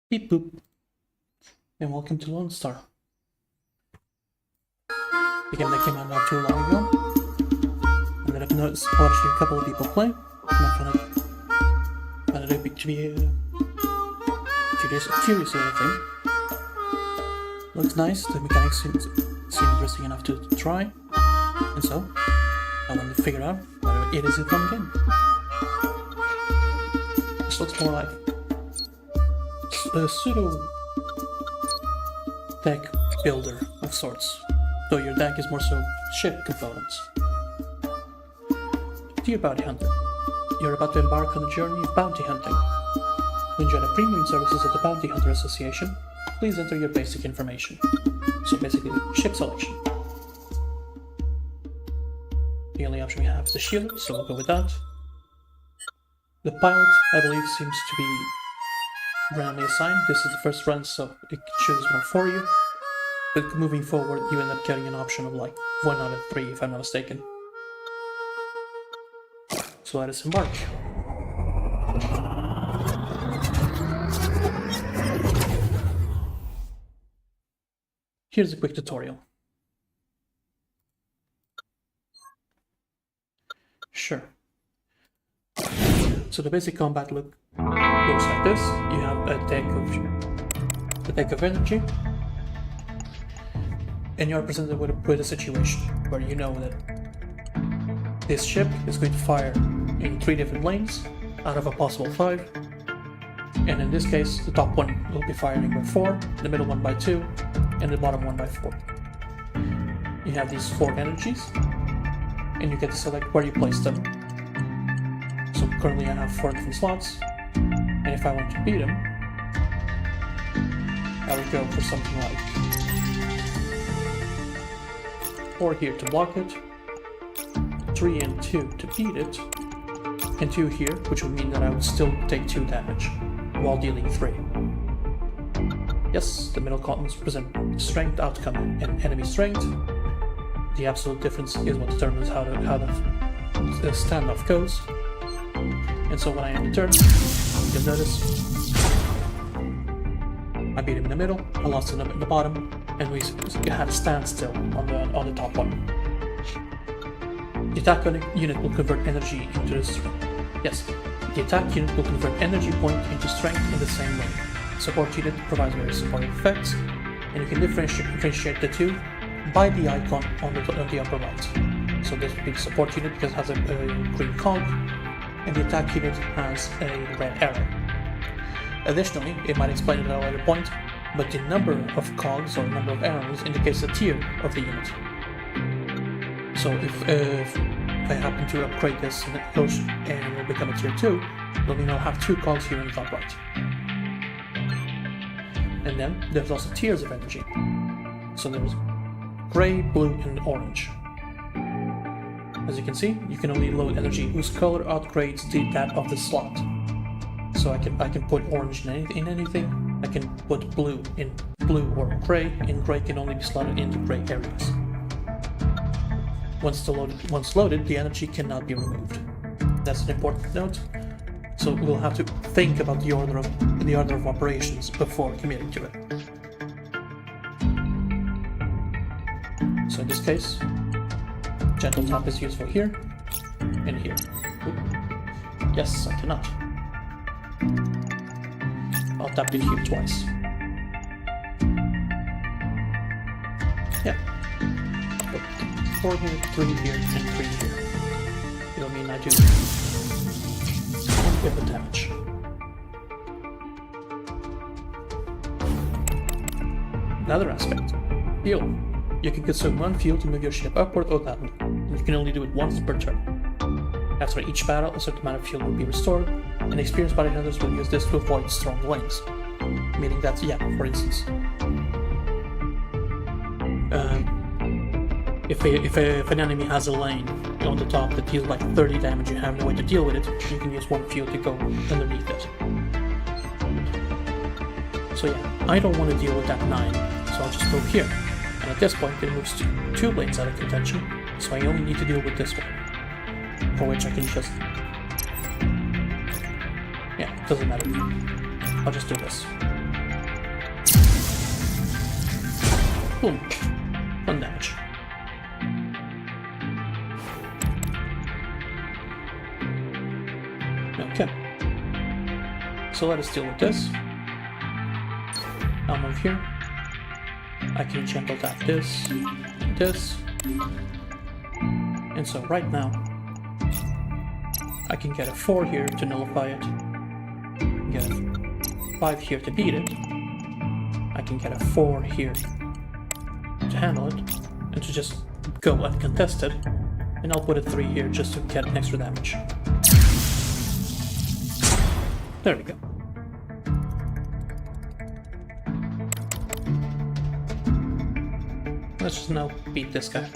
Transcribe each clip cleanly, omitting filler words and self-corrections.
Beep boop. And welcome to Lone Star. The game that came out not too long ago. And then I've noticed watching a couple of people play. And I found it a bit to be curious or anything. Looks nice, the mechanics seem interesting enough to try. And so, I wanted to figure out whether it is a fun game. This looks more like a pseudo deck builder of sorts, though your deck is more so ship components. Dear Bounty Hunter, you're about to embark on a journey of bounty hunting. To enjoy the premium services of the Bounty Hunter Association, please enter your basic information. So basically, ship selection. The only option we have is the shield, so we'll go with that. The pilot, I believe, seems to be randomly assigned. This is the first run, so it chooses one for you. But moving forward, you end up getting an option of like 1 out of 3, if I'm not mistaken. So let us embark. Here's a quick tutorial. Sure. So the basic combat looks like this. You have a deck of energy, and you're presented with a situation where you know that this ship is going to fire in 3 different lanes out of a possible 5, and in this case the top one will be firing by 4, the middle one by 2, and the bottom one by 4. You have these 4 energies, and you get to select where you place them. So currently I have 4 different slots, and if I want to beat them, I would go for something like 4 here to block it, 3 and 2 to beat it, and 2 here, which would mean that I would still take 2 damage while dealing 3. Yes, the middle columns present strength, outcome, and enemy strength. The absolute difference is what determines how the standoff goes. And so when I end the turn, you'll notice I beat him in the middle, I lost him in the bottom, and we had a standstill on the top one. The attack unit will convert energy into the strength. Yes, the attack unit will convert energy point into strength in the same way. Support unit provides various supporting effects, and you can differentiate the two by the icon on the upper right. So this would be the support unit because it has a green cog, and the attack unit has a red arrow. Additionally, it might explain it at a later point, but the number of cogs or number of arrows indicates the tier of the unit. So if I happen to upgrade this and it goes and will become a tier 2, then we now have 2 cogs here in the top right. And then there's also tiers of energy. So there's gray, blue, and orange. As you can see, you can only load energy whose color outgrades that of the slot. So I can put orange in anything. I can put blue in blue or gray, and gray can only be slotted into gray areas. Once loaded, the energy cannot be removed. That's an important note. So we'll have to think about the order of operations before committing to it. So in this case, gentle tap is useful here and here. Oop. Yes, I cannot. I'll tap it here twice. Yeah. 4 here, 3 here, and 3 here. It'll mean I do 1 bit of damage. Another aspect. Fuel. You can consume 1 fuel to move your ship upward or downward, and you can only do it once per turn. After each battle, a certain amount of fuel will be restored, and experienced bounty hunters will use this to avoid strong lanes. Meaning that, yeah, for instance, if an enemy has a lane on the top that deals like 30 damage, you have no way to deal with it, you can use 1 fuel to go underneath it. So yeah, I don't want to deal with that 9, so I'll just go here. And at this point it moves to 2 lanes out of contention, so I only need to deal with this one. For which I can just... yeah, doesn't matter. I'll just do this. Boom. 1 damage. Okay. So let us deal with this. I'll move here. I can gentle tap this, this. And so right now, I can get a 4 here to nullify it. Get a 5 here to beat it. I can get a 4 here to handle it, and to just go uncontested. And I'll put a 3 here just to get extra damage. There we go. Let's just now beat this guy.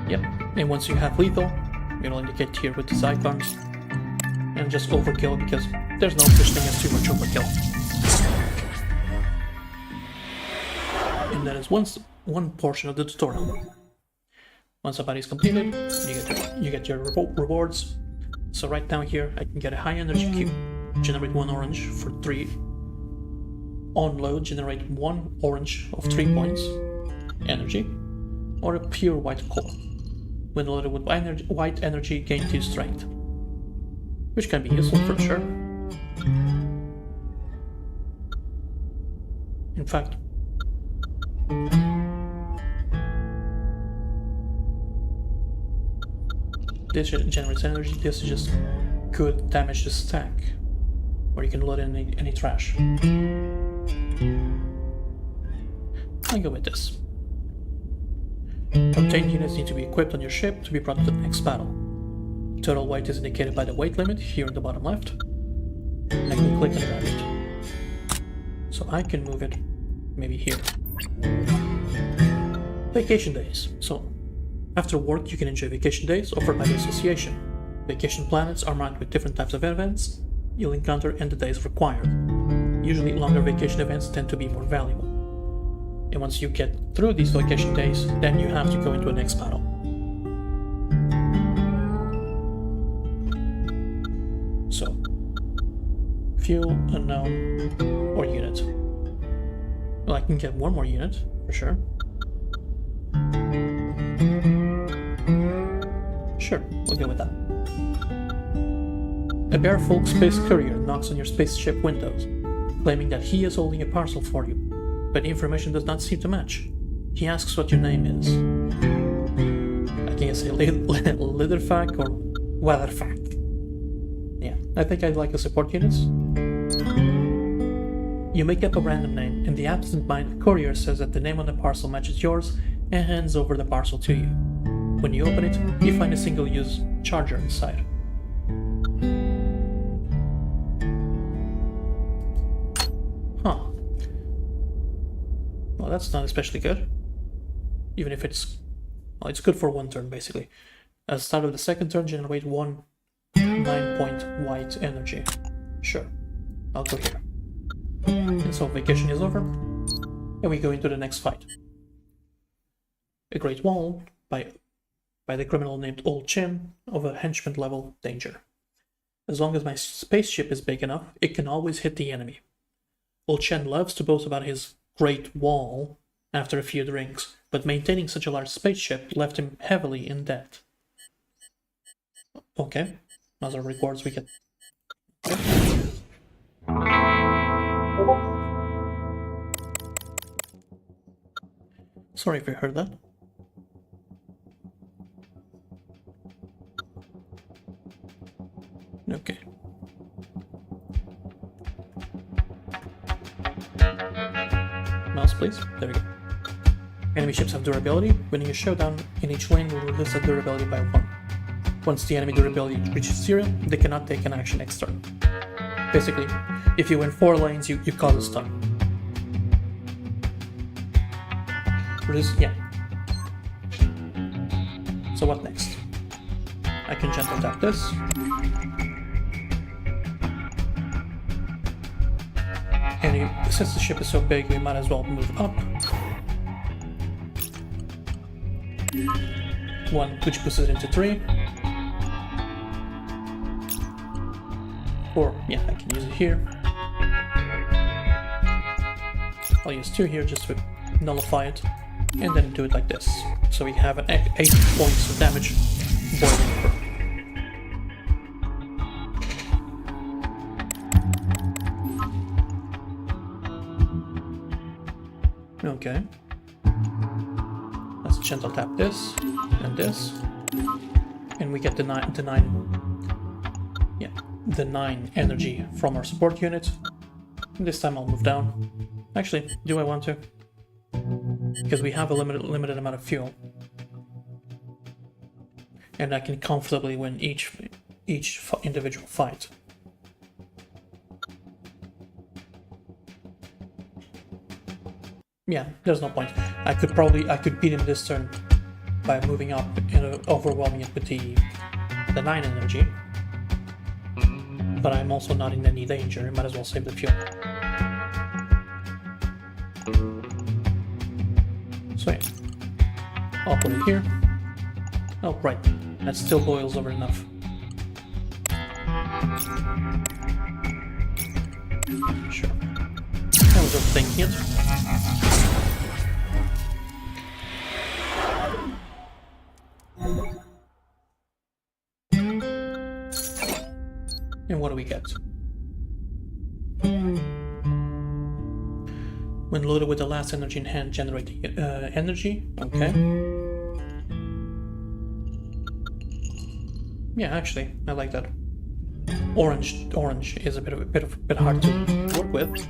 Yep, and once you have lethal, it'll indicate here with these icons. And just overkill, because there's no such thing as too much overkill. And that is one portion of the tutorial. Once a body's completed, you get your rewards. So right now here, I can get a high energy cube, generate 1 orange for 3. On load, generate 1 orange of 3 points energy, or a pure white core. When loaded with white energy, gain 2 strength, which can be useful for sure. In fact, this generates energy. This is just good damage to stack, where you can load in any trash. I go with this. Obtained units need to be equipped on your ship to be brought to the next battle. Total weight is indicated by the weight limit here in the bottom left. And I can click and grab it. So I can move it maybe here. Vacation days. So after work you can enjoy vacation days offered by the association. Vacation planets are marked with different types of events you'll encounter and the days required. Usually longer vacation events tend to be more valuable. And once you get through these vacation days, then you have to go into a next battle. So, fuel, unknown, or unit. Well, I can get 1 more unit, for sure. Sure, we'll go with that. A barefolk space courier knocks on your spaceship windows, claiming that he is holding a parcel for you, but the information does not seem to match. He asks what your name is. I think I say Litherfack or Weatherfack. Yeah, I think I'd like a support units. You make up a random name. In the absent-minded courier says that the name on the parcel matches yours and hands over the parcel to you. When you open it, you find a single-use charger inside. Huh. Well, that's not especially good. Even if it's... Well, it's good for 1 turn, basically. At the start of the second turn, generate 1 9-point white energy. Sure. I'll go here. And so vacation is over, and we go into the next fight. A Great Wall by the criminal named Old Chin of a henchman level danger. As long as my spaceship is big enough, it can always hit the enemy. Old Chen loves to boast about his Great Wall after a few drinks, but maintaining such a large spaceship left him heavily in debt. Okay, other rewards we get. Okay. Sorry if you heard that. Okay. Mouse, please. There we go. Enemy ships have durability. Winning a showdown in each lane will reduce that durability by 1. Once the enemy durability reaches 0, they cannot take an action next turn. Basically, if you win 4 lanes, you cause a stun. Yeah. So what next? I can gentle tap this. And since the ship is so big, we might as well move up. 1, which pushes it into 3. Or, yeah, I can use it here. I'll use 2 here just to nullify it, and then do it like this. So we have an 8 points of damage boiling over. Okay. Let's gentle tap this and this, and we get the 9 energy from our support unit. And this time I'll move down. Actually, do I want to? Because we have a limited amount of fuel, and I can comfortably win each individual fight. Yeah, there's no point. I could beat him this turn by moving up and overwhelming it with the 9 energy. But I'm also not in any danger. I might as well save the fuel. So yeah, I'll put it here. Oh right, that still boils over enough. Sure. I was overthinking it. And what do we get? When loaded with the last energy in hand, generate energy. Okay. Yeah, actually, I like that. Orange is a bit hard to work with.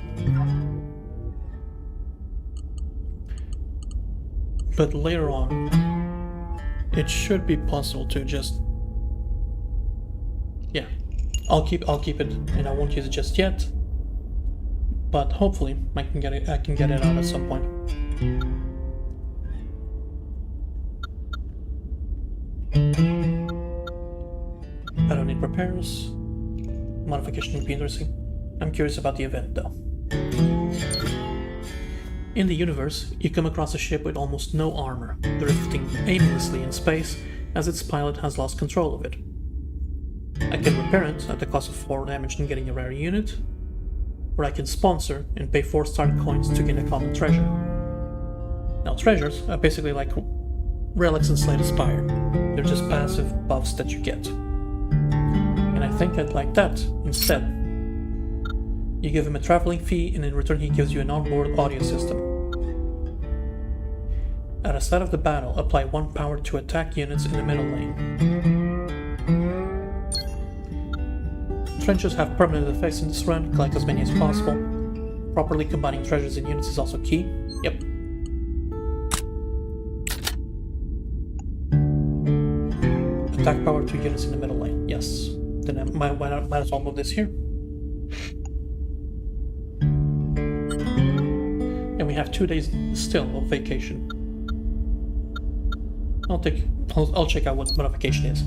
But later on, it should be possible to just, yeah, I'll keep it, and I won't use it just yet. But hopefully, I can get it out at some point. I don't need repairs. Modification would be interesting. I'm curious about the event, though. In the universe, you come across a ship with almost no armor, drifting aimlessly in space as its pilot has lost control of it. I can repair it at the cost of 4 damage and getting a rare unit, or I can sponsor and pay 4 star coins to gain a common treasure. Now, treasures are basically like relics in Slay the Spire. They're just passive buffs that you get. And I think I'd like that instead. You give him a traveling fee, and in return he gives you an onboard audio system. At the start of the battle, apply 1 power to attack units in the middle lane. Trenches have permanent effects in this run. Collect as many as possible. Properly combining treasures and units is also key. Yep. Attack power to units in the middle lane. Yes. Then I might as well move this here. And we have 2 days still of vacation. I'll check out what modification is.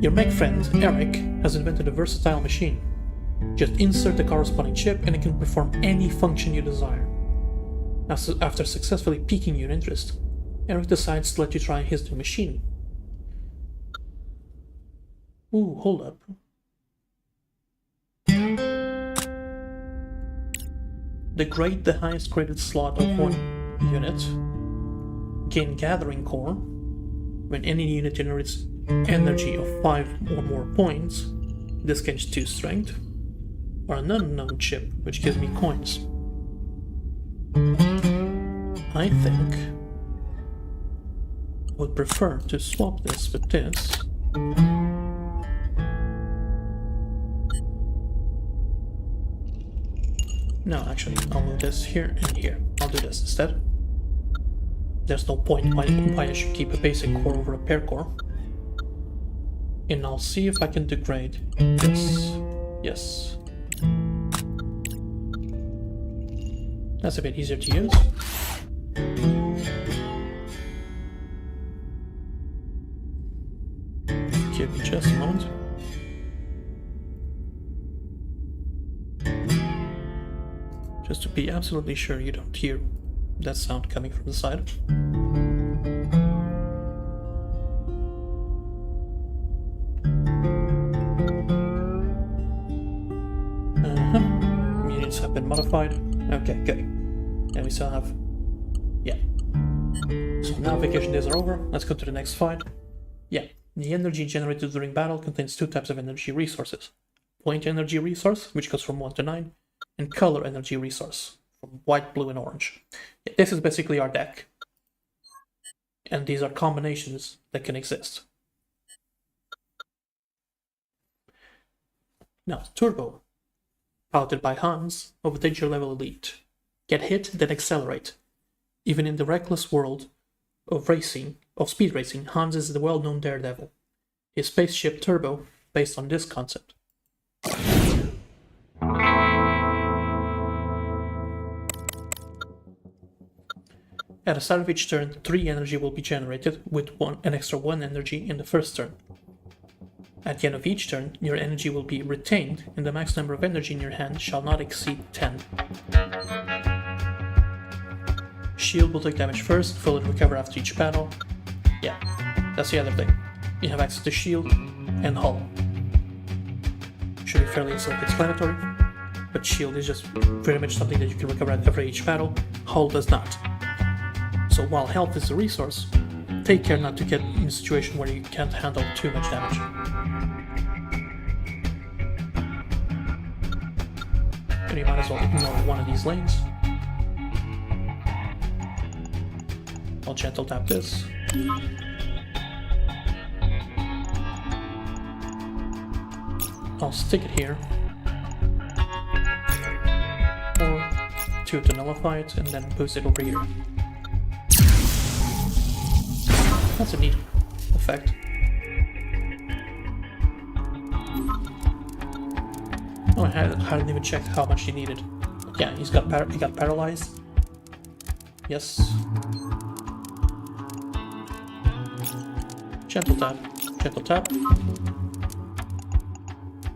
Your mech friend, Eric, has invented a versatile machine. Just insert the corresponding chip and it can perform any function you desire. After successfully piquing your interest, Eric decides to let you try his new machine. Ooh, hold up. Degrade the highest graded slot of 1 unit. Gain Gathering Core. When any unit generates energy of 5 or more points, this gains 2 strength. Or an unknown chip, which gives me coins. I think I would prefer to swap this with this. No, actually, I'll move this here and here. I'll do this instead. There's no point why I should keep a basic core over a pair core. And I'll see if I can degrade this. Yes. That's a bit easier to use. Give me just a moment. Just to be absolutely sure you don't hear that sound coming from the side. been modified. Okay, good. And we still have... yeah. So now vacation days are over. Let's go to the next fight. Yeah, the energy generated during battle contains two types of energy resources. Point energy resource, which goes from 1 to 9, and color energy resource, from white, blue, and orange. Yeah, this is basically our deck. And these are combinations that can exist. Now, Turbo, piloted by Hans, of Danger Level Elite. Get hit, then accelerate. Even in the reckless world of speed racing, Hans is the well-known daredevil. His spaceship Turbo, based on this concept. At the start of each turn, 3 energy will be generated, with an extra 1 energy in the first turn. At the end of each turn, your energy will be retained, and the max number of energy in your hand shall not exceed 10. Shield will take damage first, fully recover after each battle. Yeah, that's the other thing. You have access to shield and hull. Should be fairly self-explanatory, but shield is just pretty much something that you can recover after each battle. Hull does not. So while health is a resource, take care not to get in a situation where you can't handle too much damage. And you might as well ignore one of these lanes. I'll gentle tap this. I'll stick it here. Or 2 to nullify it, and then boost it over here. That's a neat effect. Oh, I hadn't even checked how much he needed. Yeah, he got paralyzed. Yes. Gentle tap, gentle tap.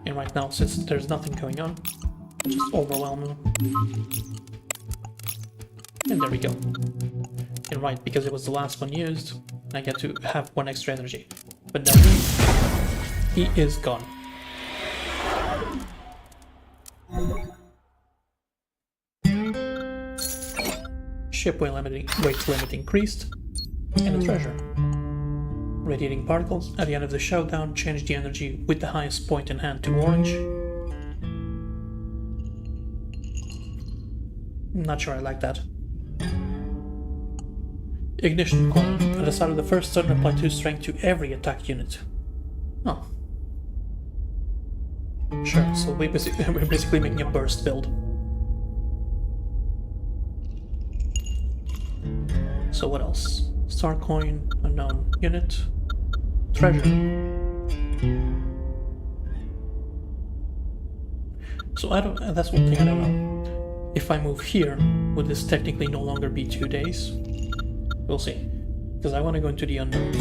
And right now, since there's nothing going on, I'll just overwhelm him. And there we go. And right, because it was the last one used, I get to have 1 extra energy. But now he is gone. Ship weight limit increased, and a treasure. Radiating particles. At the end of the showdown, change the energy with the highest point in hand to orange. I'm not sure I like that. Ignition core. At the start of the first turn, apply 2 strength to every attack unit. Oh. Sure, so we're basically making a burst build. So what else? Star coin, unknown unit, treasure. So I don't. That's one thing I don't know. If I move here, would this technically no longer be 2 days? We'll see. Because I want to go into the unknown.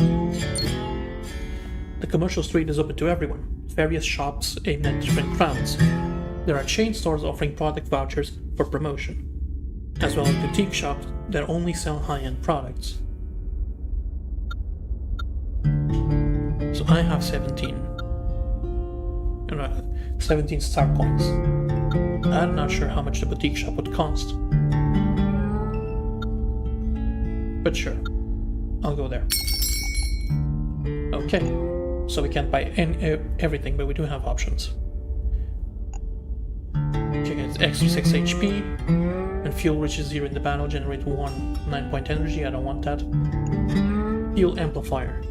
The commercial street is open to everyone. Various shops aimed at different crowds. There are chain stores offering product vouchers for promotion, as well as boutique shops that only sell high-end products. So I have 17 star coins. I'm not sure how much the boutique shop would cost, but sure, I'll go there. Okay, so we can't buy everything, but we do have options. Okay, it's extra 6 HP. When fuel reaches 0 in the battle, generate 1 9-point energy. I don't want that. Fuel amplifier.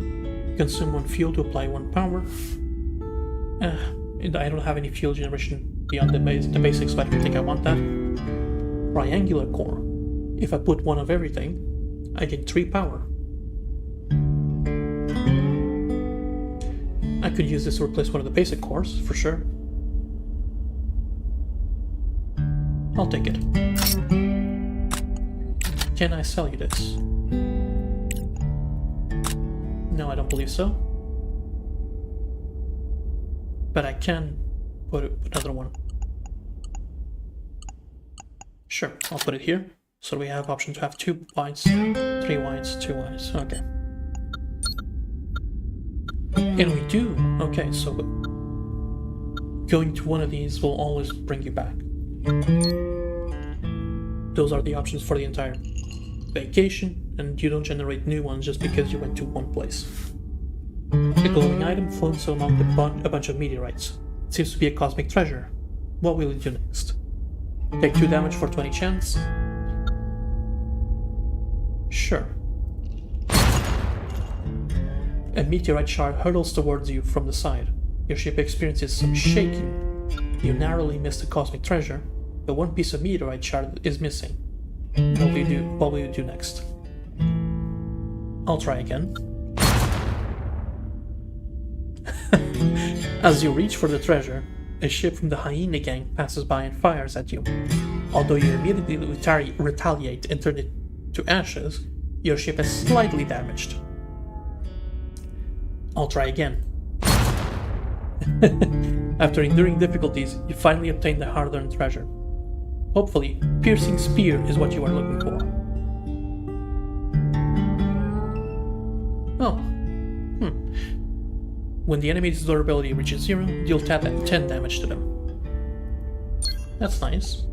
Consume 1 fuel to apply 1 power. I don't have any fuel generation beyond the basics, so I don't think I want that. Triangular core. If I put 1 of everything, I get 3 power. I could use this to replace one of the basic cores, for sure. I'll take it. Can I sell you this? No, I don't believe so. But I can put another one. Sure, I'll put it here. So we have option to have 2 whites, 3 whites, 2 whites. Okay. And we do. Okay, so going to one of these will always bring you back. those are the options for the entire vacation, and you don't generate new ones just because you went to one place. The glowing item floats among a bunch of meteorites. It seems to be a cosmic treasure. What will you do next? Take 2 damage for 20 chance? Sure. A meteorite shard hurtles towards you from the side. Your ship experiences some shaking. You narrowly miss the cosmic treasure, but one piece of meteorite shard is missing. What will you do next? I'll try again. As you reach for the treasure, a ship from the hyena gang passes by and fires at you. Although you immediately retaliate and turn it to ashes, your ship is slightly damaged. I'll try again. After enduring difficulties, you finally obtain the hard-earned treasure. Hopefully, piercing spear is what you are looking for. Oh. When the enemy's durability reaches 0, deal 10 damage to them. That's nice.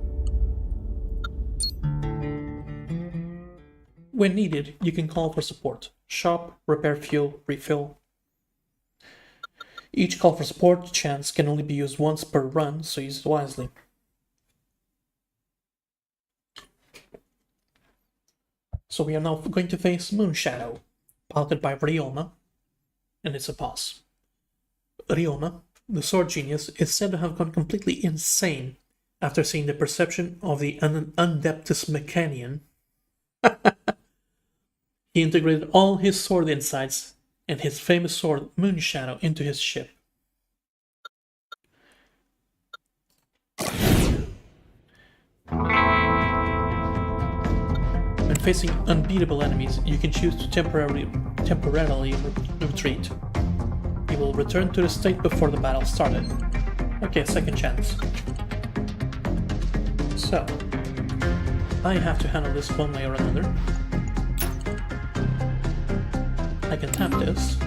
When needed, you can call for support. Shop, repair fuel, refill. Each call for support chance can only be used once per run, so use it wisely. So we are now going to face Moonshadow, piloted by Riona, and it's a boss. Riona, the sword genius, is said to have gone completely insane after seeing the perception of the Adeptus Mechanian. He integrated all his sword insights and his famous sword Moonshadow into his ship. When facing unbeatable enemies, you can choose to temporarily retreat. You will return to the state before the battle started. Okay, second chance. So, I have to handle this one way or another. I can tap this,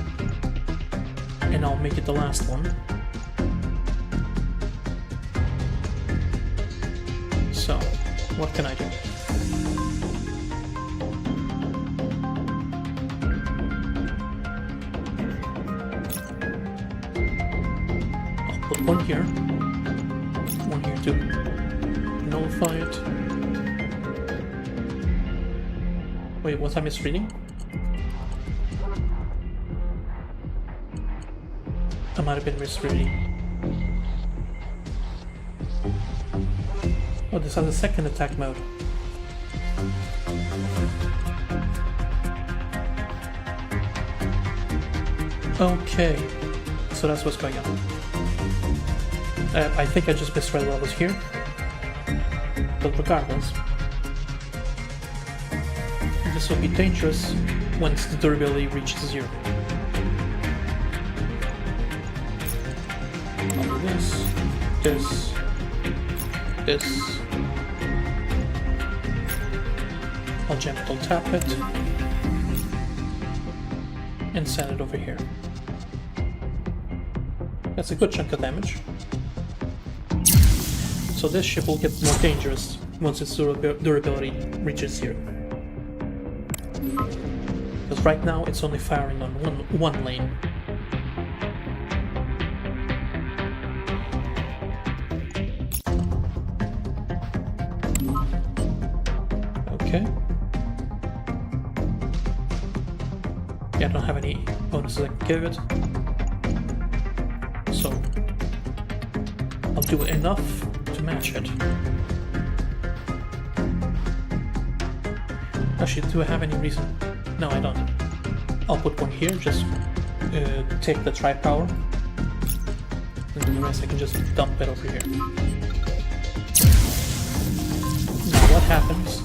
and I'll make it the last one. So, what can I do? I'll put one here to nullify it. Wait, was I misreading? I might have been misreading. Oh, this has a second attack mode. Okay, so that's what's going on. I think I just misread what was here. But regardless, this will be dangerous once the durability reaches 0. I'll do this. I'll gentle tap it and send it over here. That's a good chunk of damage. So this ship will get more dangerous once its durability reaches 0. Because right now it's only firing on one lane. Okay. Yeah, I don't have any bonuses I can give it. So I'll do enough to match it. Actually, do I have any reason? No, I don't. I'll put one here, just take the tri-power. And the rest I can just dump it over here. Now what happens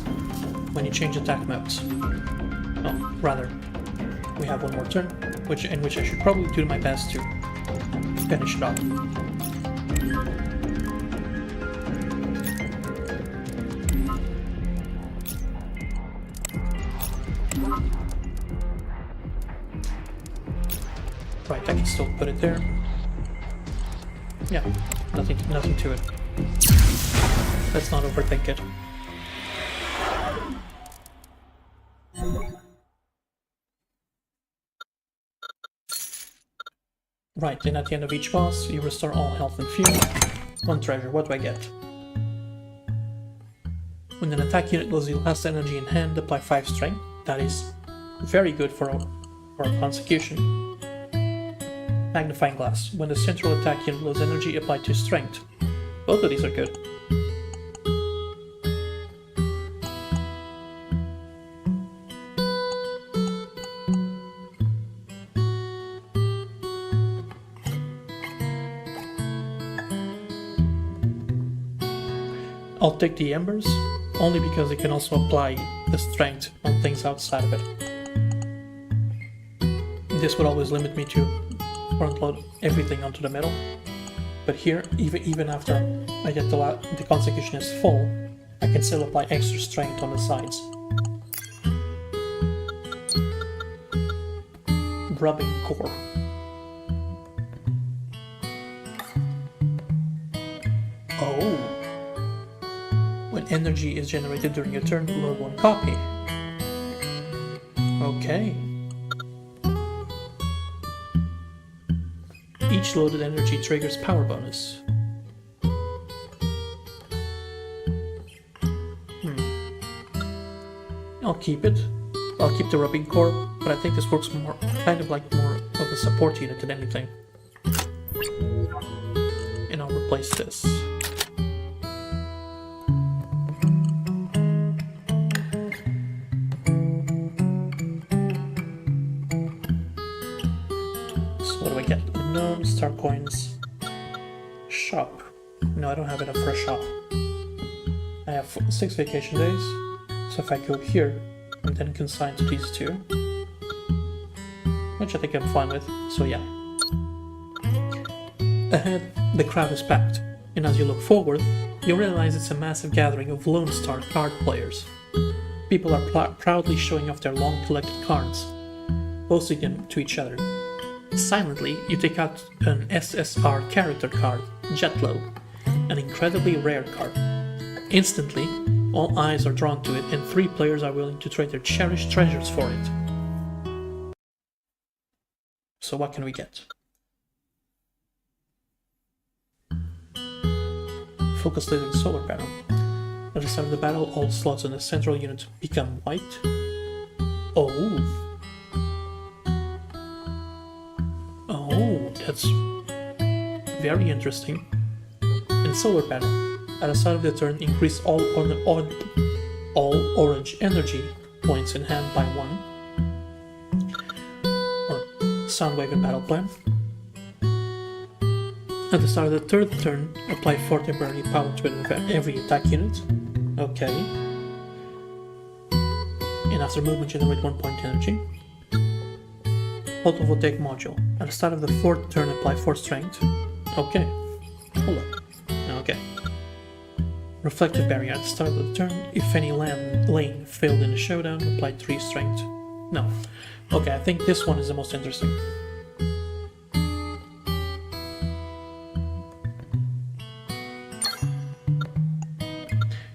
when you change attack modes? Oh, rather, we have one more turn, in which I should probably do my best to finish it off. Right, I can still put it there. Yeah, nothing to it. Let's not overthink it. Right, and at the end of each boss, you restore all health and fuel. 1 treasure, what do I get? When an attack unit loses last energy in hand, apply 5 strength. That is very good for consecution. Magnifying glass. When the central attack unit loses energy, apply 2 strength. Both of these are good. I'll take the embers, only because it can also apply the strength on things outside of it. This would always limit me to front load everything onto the middle, but here, even after I get the consecution is full, I can still apply extra strength on the sides. Rubbing core. Oh! When energy is generated during a turn, load 1 copy. Okay. Each loaded energy triggers power bonus. I'll keep it. I'll keep the rubbing core, but I think this works more kind of like more of a support unit than anything. And I'll replace this. What do I get? No star coins. Shop. No, I don't have enough for a shop. I have 6 vacation days, so if I go here and then consign to these 2, which I think I'm fine with, so yeah. Ahead, the crowd is packed, and as you look forward, you realize it's a massive gathering of LONESTAR card players. People are proudly showing off their long collected cards, posting them to each other. Silently, you take out an SSR character card, Jetlo, an incredibly rare card. Instantly, all eyes are drawn to it and 3 players are willing to trade their cherished treasures for it. So what can we get? Focus laser and solar panel. At the start of the battle, all slots in the central unit become white. Oh! Oh, that's very interesting. And solar panel. At the start of the turn, increase all orange energy points in hand by 1. Or Soundwave and Battle Plan. At the start of the 3rd turn, apply 4 temporary power to every attack unit. Okay. And after movement, generate 1 point energy. Photovoltaic module. At the start of the 4th turn, apply 4 strength. Okay. Hold up. Okay. Reflective barrier. At the start of the turn, if any lane failed in the showdown, apply 3 strength. No. Okay, I think this one is the most interesting.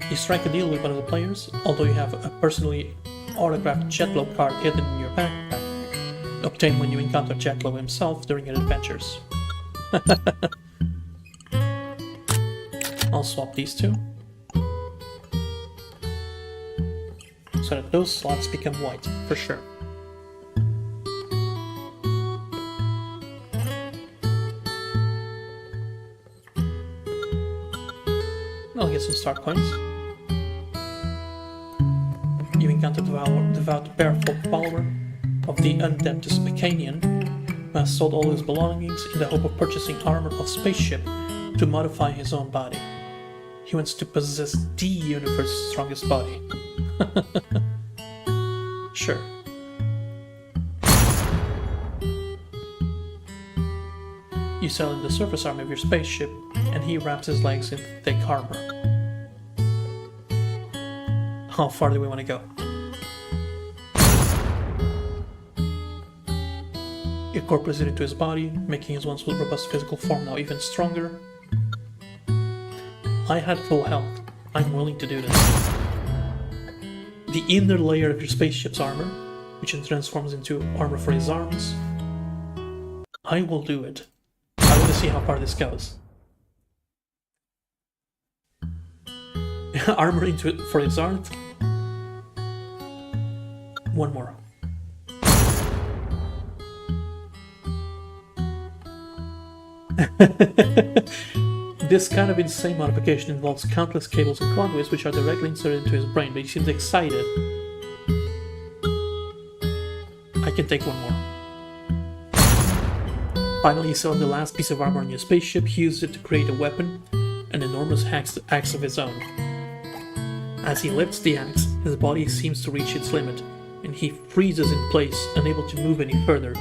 You strike a deal with one of the players, although you have a personally autographed Jetlo card hidden in your backpack. Obtained when you encounter Jetlo himself during your adventures. I'll swap these 2. So that those slots become white, for sure. I'll get some star coins. You encounter the devout bareful follower of the undead Spicanian, who has sold all his belongings in the hope of purchasing armor of spaceship to modify his own body. He wants to possess the universe's strongest body. Sure. You sell in the surface armor of your spaceship, and he wraps his legs in thick armor. How far do we want to go? It incorporates it into his body, making his once robust physical form now even stronger. I had full health. I'm willing to do this. The inner layer of your spaceship's armor, which then transforms into armor for his arms. I will do it. see how far this goes. Armor into it for his art. One more. This kind of insane modification involves countless cables and conduits which are directly inserted into his brain, but he seems excited. I can take one more. Finally, he sewn the last piece of armor on your spaceship. He used it to create a weapon, an enormous axe of his own. As he lifts the axe, his body seems to reach its limit, and he freezes in place, unable to move any further.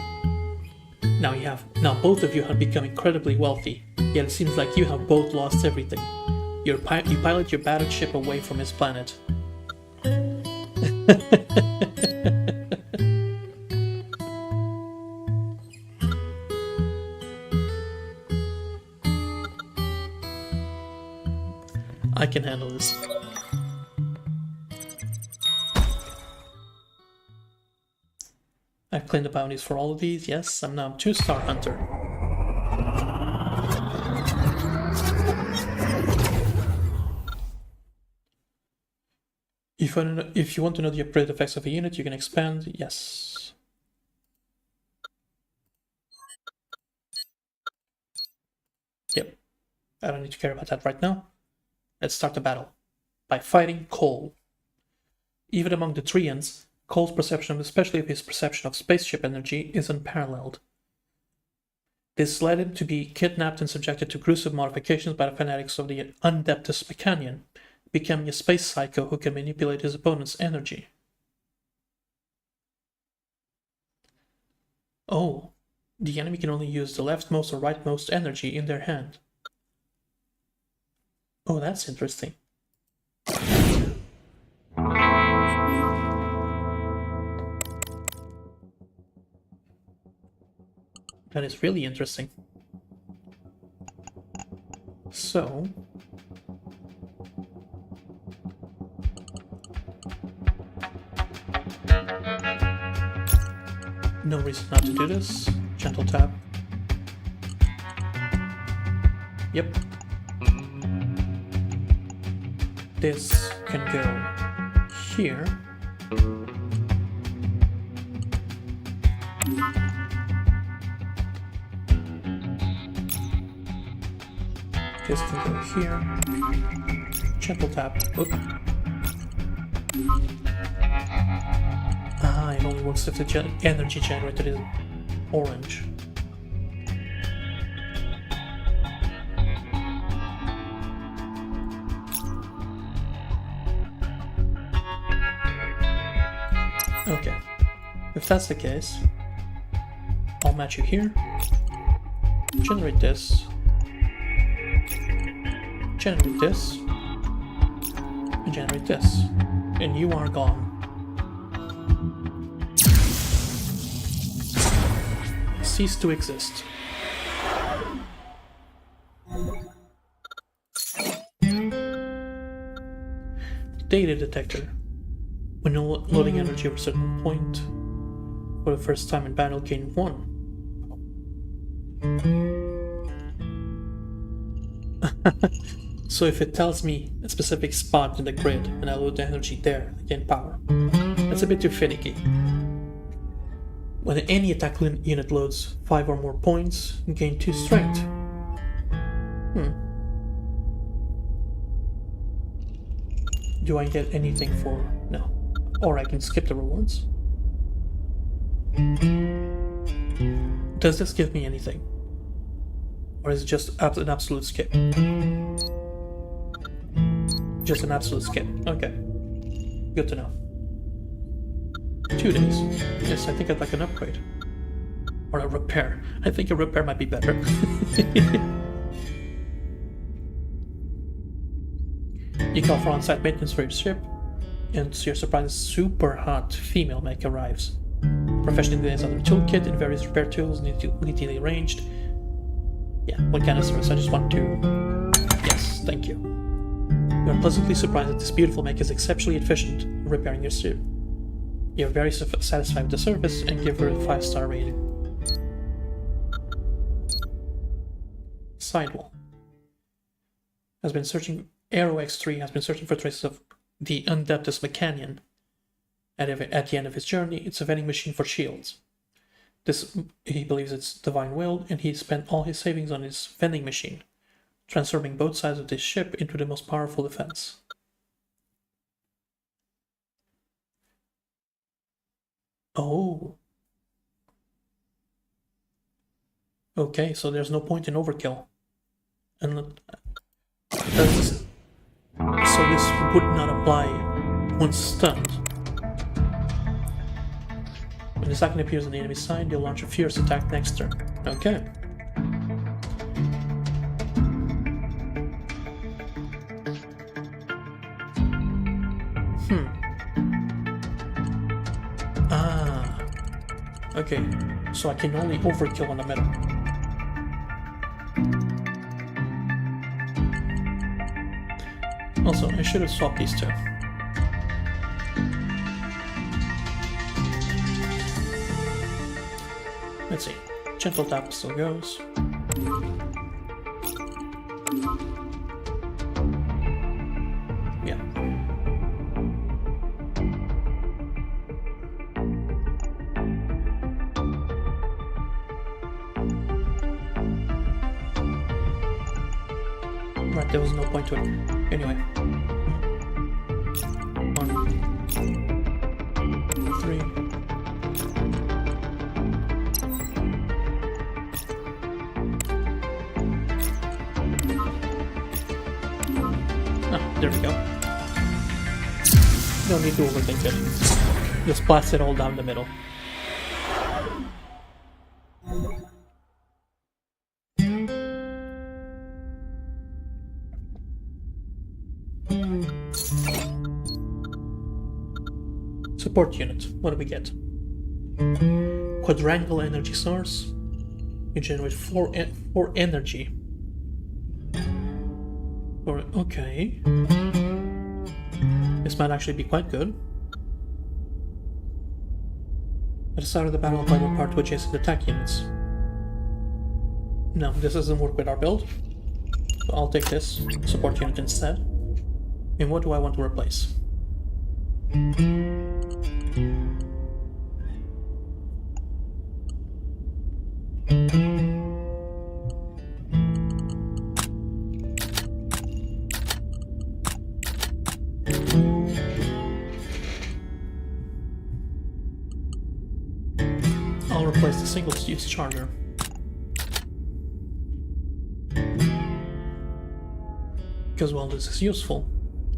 Now both of you have become incredibly wealthy, yet it seems like you have both lost everything. You pilot your battered ship away from his planet. I can handle this. I've claimed the bounties for all of these. Yes, I'm now a 2-star hunter. If you want to know the upgrade effects of a unit, you can expand. Yes. Yep. I don't need to care about that right now. Let's start the battle by fighting Cole. Even among the Treants, Cole's perception, especially of his perception of spaceship energy, is unparalleled. This led him to be kidnapped and subjected to gruesome modifications by the fanatics of the Adeptus Meccanian, becoming a space psycho who can manipulate his opponent's energy. Oh, the enemy can only use the leftmost or rightmost energy in their hand. Oh, that's interesting. That is really interesting. So... no reason not to do this. Gentle tap. Yep. This can go here. This can go here. Gentle tap. Oop. Ah, it only works if the energy generated is orange. Okay, if that's the case, I'll match you here, generate this, generate this, and generate this, and you are gone. Cease to exist. Data detector. When loading energy over a certain point, for the first time in battle, gain 1. So if it tells me a specific spot in the grid and I load the energy there, I gain power. That's a bit too finicky. When any attack unit loads 5 or more points, you gain 2 strength. Do I get anything for... no. Or I can skip the rewards. Does this give me anything? Or is it just an absolute skip? Just an absolute skip. Okay. Good to know. 2 days. Yes, I think I'd like an upgrade. Or a repair. I think a repair might be better. You call for on-site maintenance for your ship, and to your surprise, a super hot female mech arrives. Professionally designed on their toolkit and various repair tools neatly arranged. Yeah, what kind of service? I just want to... yes, thank you. You are pleasantly surprised that this beautiful mech is exceptionally efficient in repairing your ship. You are very satisfied with the service and give her a 5-star rating. sidewall. Has been searching. Aero X3 has been searching for traces of the Undeptus Mechanion. At the end of his journey, it's a vending machine for shields. This, he believes it's divine will, and he spent all his savings on his vending machine, transforming both sides of this ship into the most powerful defense. Oh. Okay, so there's no point in overkill. And so this would not apply once stunned. When this icon appears on the enemy side, they'll launch a fierce attack next turn. Okay. Okay, so I can only overkill on the middle. Also, I should have swapped these two. Let's see. Gentle tap still goes. Yeah. Right, there was no point to it. Anyway. 1, 3. There we go. No need to overthink it. Just blast it all down the middle. Support unit. What do we get? Quadrangle energy source. You generate 4 energy. Okay. This might actually be quite good. At the start of the battle, apply 1 part to adjacent attack units. No, this doesn't work with our build. So I'll take this support unit instead. And what do I want to replace? I'll replace the single-use charger. Because while this is useful,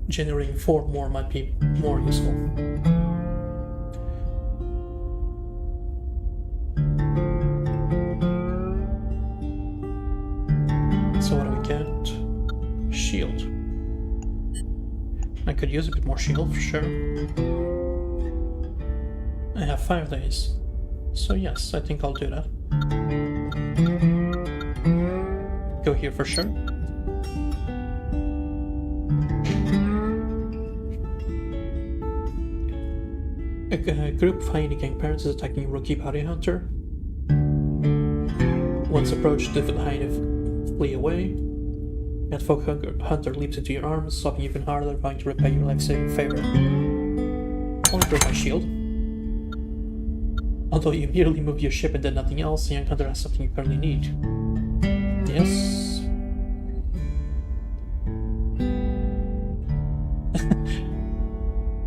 generating 4 more might be more useful. So what do we get? Shield. I could use a bit more shield for sure. I have 5 days. So yes, I think I'll do that. Go here for sure. A group of hyena gang parents is attacking a rookie bounty hunter. Once approached, the hyena flee away. That folk hunter leaps into your arms, stopping even harder, trying to repay your life-saving favor. Only break my shield. Although you merely moved your ship and did nothing else, the young hunter has something you currently need. Yes.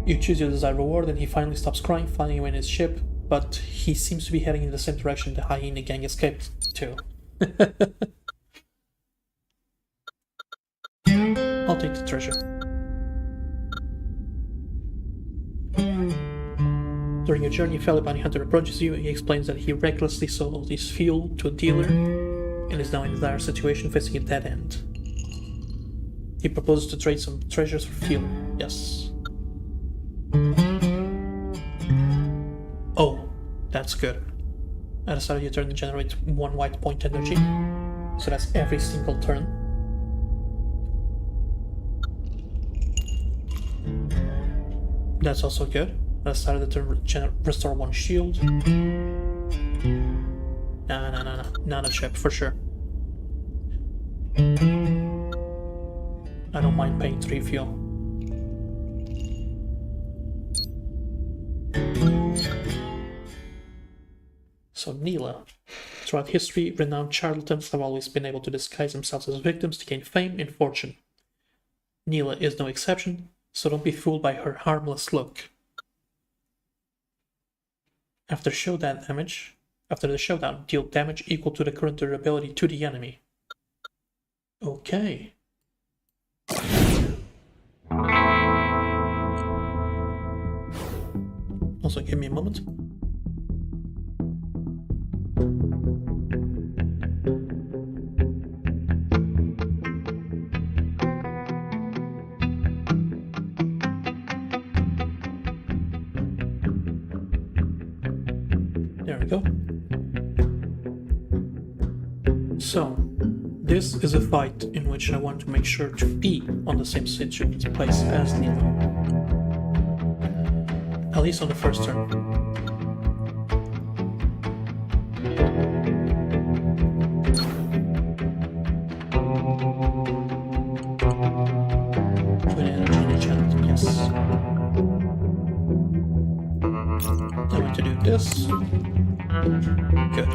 You choose your desired reward and he finally stops crying, flying away in his ship, but he seems to be heading in the same direction the hyena gang escaped to. I'll take the treasure. During your journey, a fellow bounty hunter approaches you. He explains that he recklessly sold his fuel to a dealer and is now in a dire situation facing a dead end. He proposes to trade some treasures for fuel. Yes. Oh, that's good. At the start of your turn, you generate 1 white point energy. So that's every single turn. That's also good. At the start of the turn, restore 1 shield. No. Nano chip for sure. I don't mind paying 3 fuel. So Neela. Throughout history, renowned charlatans have always been able to disguise themselves as victims to gain fame and fortune. Neela is no exception, so don't be fooled by her harmless look. After the showdown, deal damage equal to the current durability to the enemy. Okay. Also, give me a moment. There we go. So, this is a fight in which I want to make sure to be on the same place as Neela. At least on the first turn. Twin energy in the channel, yes. I'm going to do this. Good.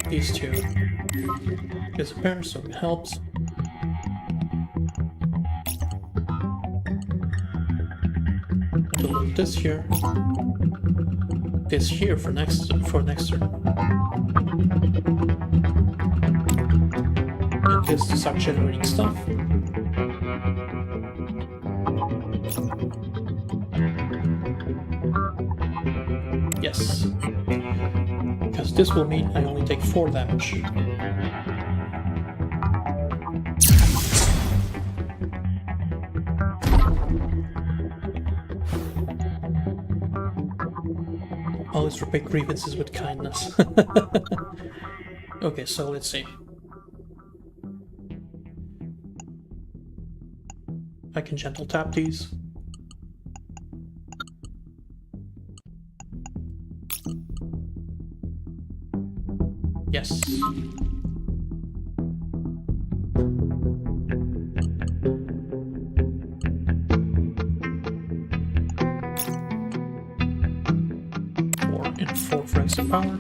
These two disappear, so it helps. To load this here for next turn, and this to start generating stuff. Yes. Because this will mean I only take 4 damage. Always repay grievances with kindness. Okay, so let's see. I can gentle tap these. Yes. Four francs of power.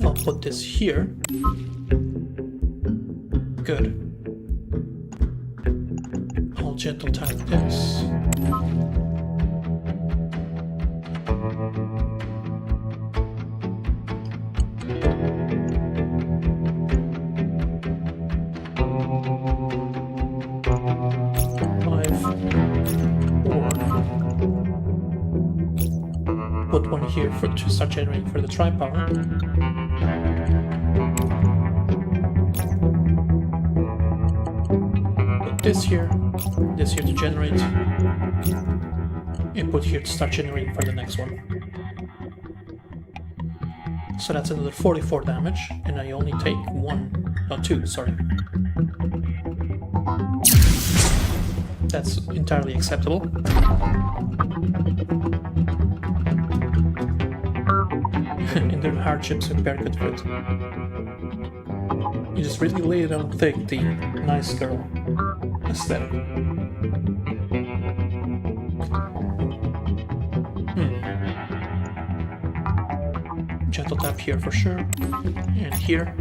I'll put this here. Good. I'll gentle tap this. Put one here to start generating for the tri-power. Put this here to generate, and put here to start generating for the next one. So that's another 44 damage, and I only take 2, sorry. That's entirely acceptable. And there are hardships and haircut fit. You just really lay it on thick, the nice girl aesthetic. Gentle tap here for sure, and here.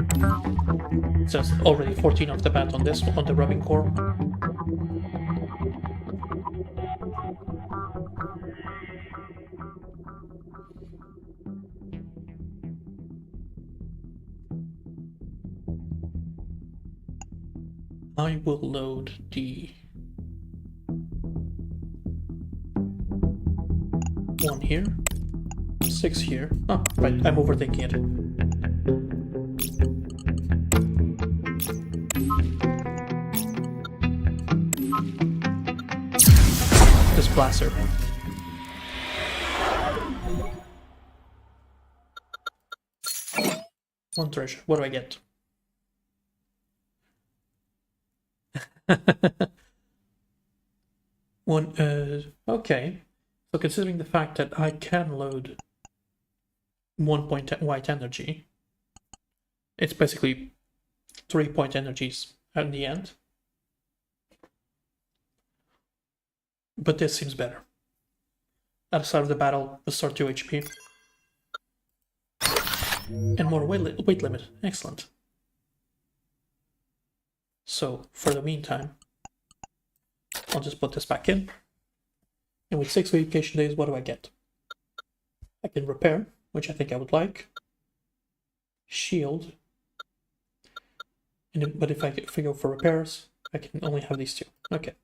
So it's already 14 off the bat on this one, on the rubbing core. I will load the one here, 6 here. Oh, right, I'm overthinking it. This blaster. One treasure. What do I get? Okay. So considering the fact that I can load 1 point white energy, it's basically 3 point energies at the end. But this seems better. At the start of the battle, restore 2 HP. And more weight limit. Excellent. So, for the meantime, I'll just put this back in. And with 6 vacation days, what do I get? I can repair, which I think I would like. Shield. But if I go for repairs, I can only have these two. Okay.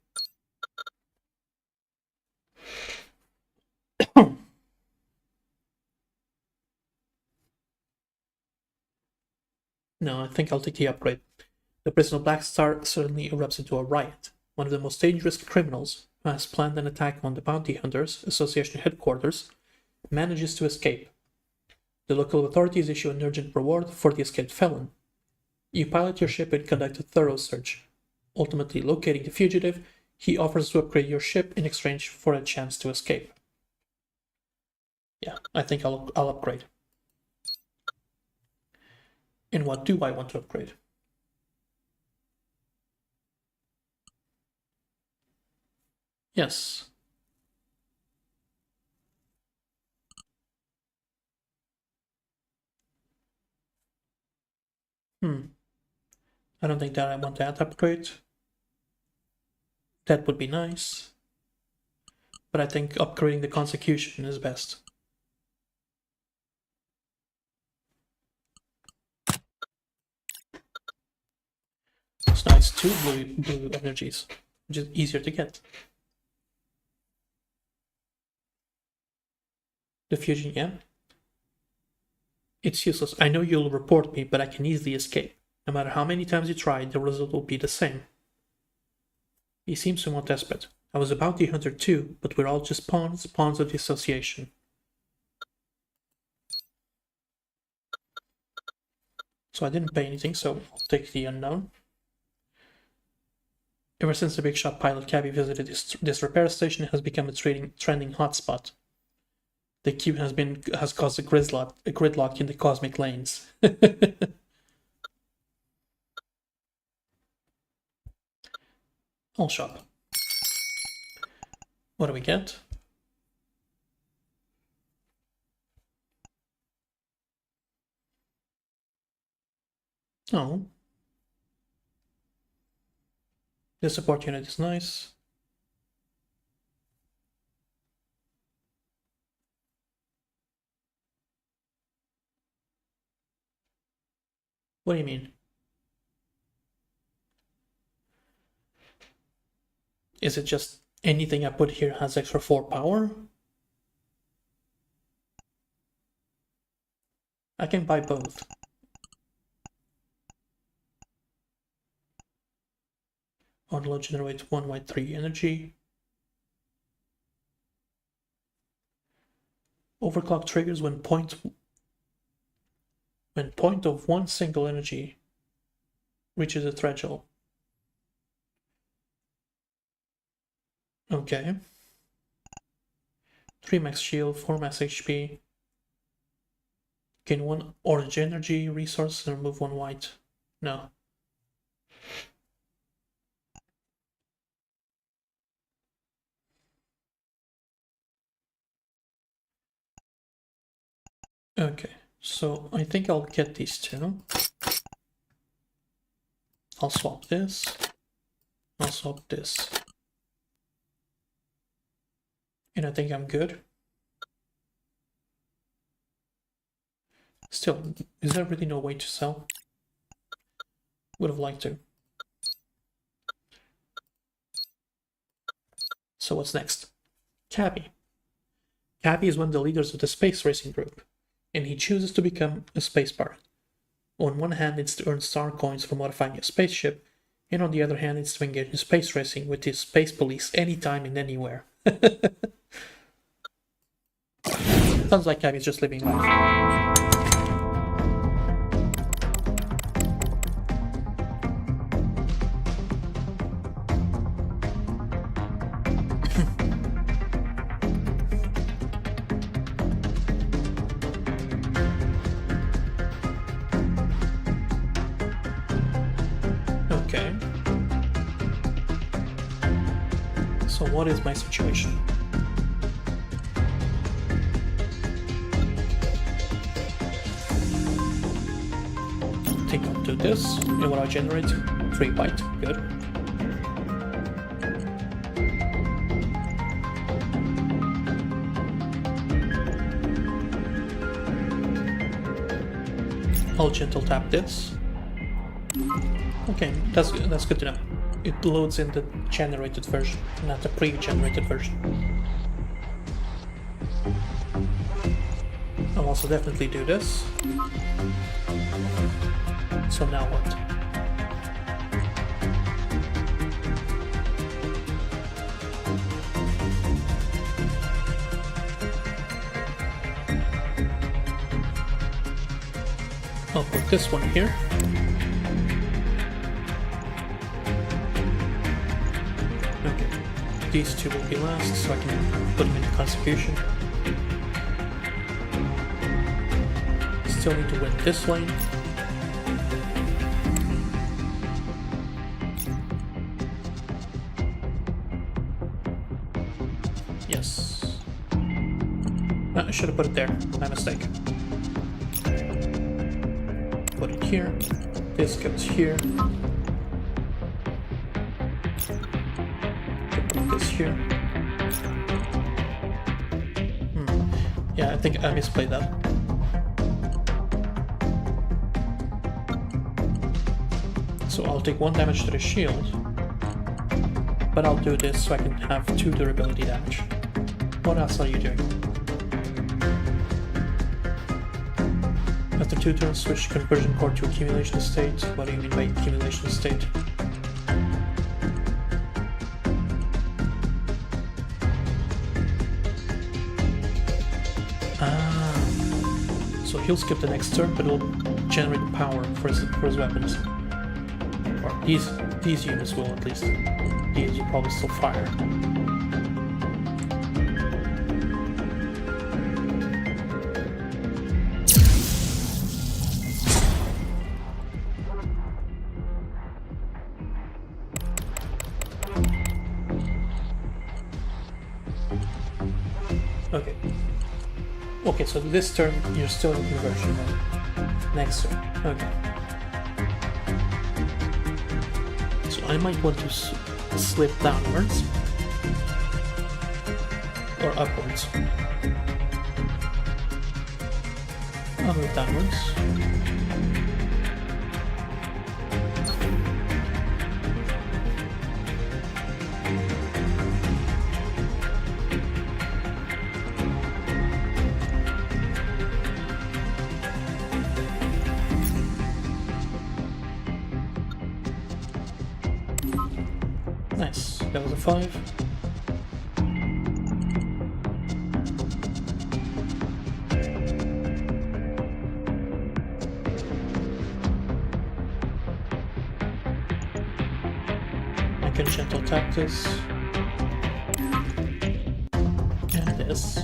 No, I think I'll take the upgrade. The prison of Black Star suddenly erupts into a riot. One of the most dangerous criminals, who has planned an attack on the Bounty Hunters Association headquarters, manages to escape. The local authorities issue an urgent reward for the escaped felon. You pilot your ship and conduct a thorough search. Ultimately locating the fugitive, he offers to upgrade your ship in exchange for a chance to escape. Yeah, I think I'll upgrade. And what do I want to upgrade? Yes. I don't think that I want that upgrade. That would be nice. But I think upgrading the Consecution is best. It's nice, 2 blue energies, which is easier to get. The fusion, yeah. It's useless. I know you'll report me, but I can easily escape. No matter how many times you try, the result will be the same. He seems somewhat desperate. I was a bounty hunter too, but we're all just pawns of the association. So I didn't pay anything, so I'll take the unknown. Ever since the big shot pilot Cabby visited this repair station, it has become a trending hotspot. The queue has caused a gridlock in the cosmic lanes. I'll shop. What do we get? Oh. The support unit is nice. What do you mean? Is it just anything I put here has extra 4 power? I can buy both. Auto generate 1 white 3 energy. Overclock triggers when point of 1 single energy reaches a threshold. Okay. 3 max shield, 4 max HP. Gain 1 orange energy resource and remove 1 white. No. Okay, so I think I'll get these two. I'll swap this. I'll swap this. And I think I'm good. Still, is there really no way to sell? Would have liked to. So what's next? Cabby. Cabby is one of the leaders of the space racing group, and he chooses to become a space pirate. On one hand, it's to earn star coins for modifying a spaceship, and on the other hand, it's to engage in space racing with his space police anytime and anywhere. Sounds like Cabby's just living life. So what is my situation? I think I'll do this. And what I generate? 3 byte. Good. I'll gentle tap this. Okay, that's good to know. It loads in the generated version, not the pre-generated version. I'll also definitely do this. So now what? I'll put this one here. Okay, these two will be last, so I can put them into contribution. Still need to win this lane. Yes. I should have put it there. My mistake. Put it here. This goes here. Put this here. Yeah, I think I misplayed that. So I'll take 1 damage to the shield, but I'll do this so I can have 2 durability damage. What else are you doing? After 2 turns, switch conversion core to accumulation state. What do you mean by accumulation state? So he'll skip the next turn, but he'll generate power for his weapons. Or these units will, at least. These will probably still fire. Okay. Okay, so this turn you're still in conversion mode. Next turn. Okay. So I might want to slip downwards or upwards. I'll move downwards. Nice, that was a 5. I can gentle tap this. And this.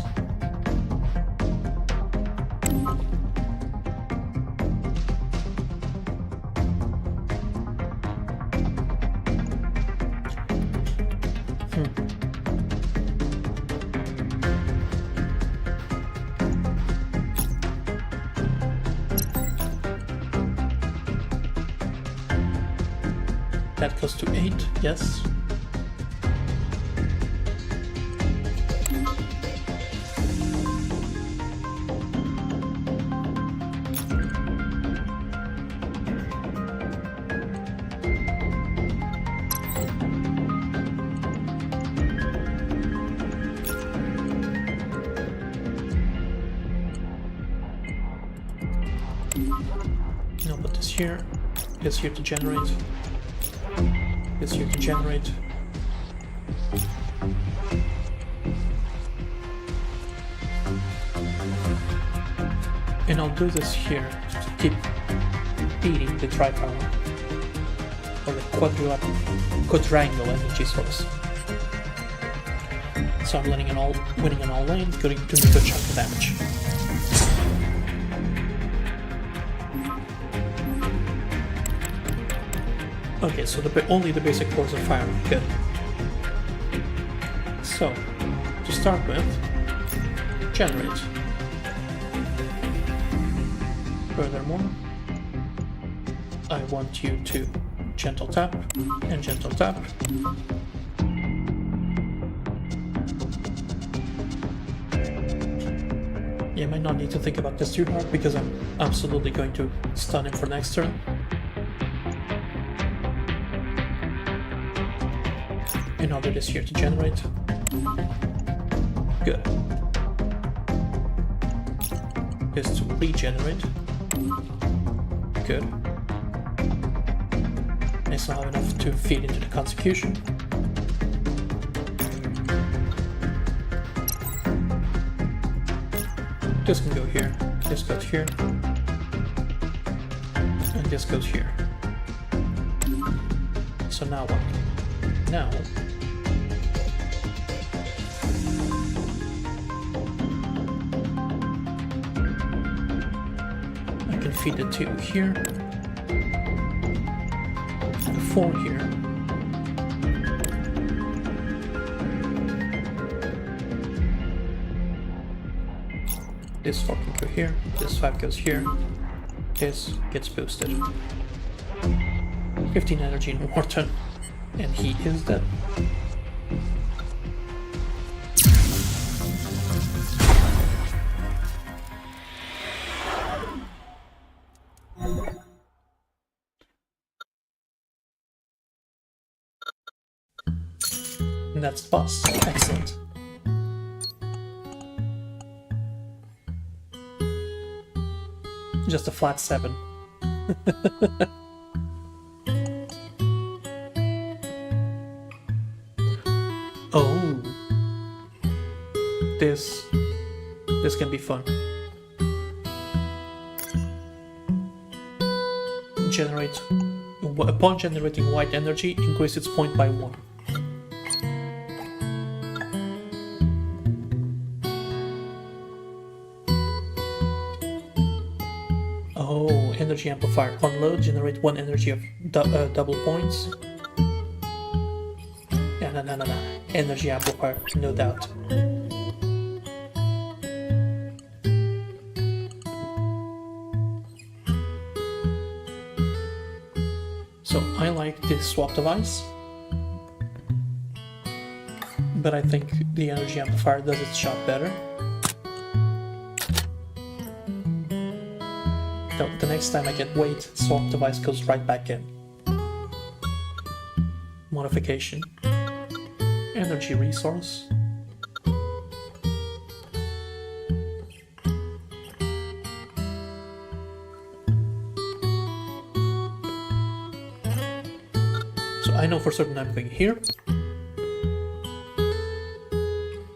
That goes to 8, yes. I'll put this here to generate. This here to generate. And I'll do this here to keep beating the tri-power or the quadrangle energy source. So I'm winning in all lanes, doing a good chunk of damage. Okay, so only the basic cores are firing. Good. So, to start with, generate. Furthermore, I want you to gentle tap and gentle tap. You might not need to think about this too hard because I'm absolutely going to stun him for next turn. And I'll do this here to generate. Good. This to regenerate. Good. I still have enough to feed into the Consecution. This can go here, this goes here, and this goes here. So now what? Now I can feed the 2 here, the 4 here, this 4 can go here, this 5 goes here, this gets boosted. 15 energy in one turn, and he is dead. And that's the boss. Excellent. Just a flat 7. Oh. This can be fun. Generate. Upon generating white energy, increase its point by 1. Oh, energy amplifier. On load, generate 1 energy of double points. No. Energy amplifier, no doubt. So I like this swap device, but I think the energy amplifier does its job better. The next time I get weight, swap device goes right back in. Modification. Energy resource. So I know for certain I'm going here.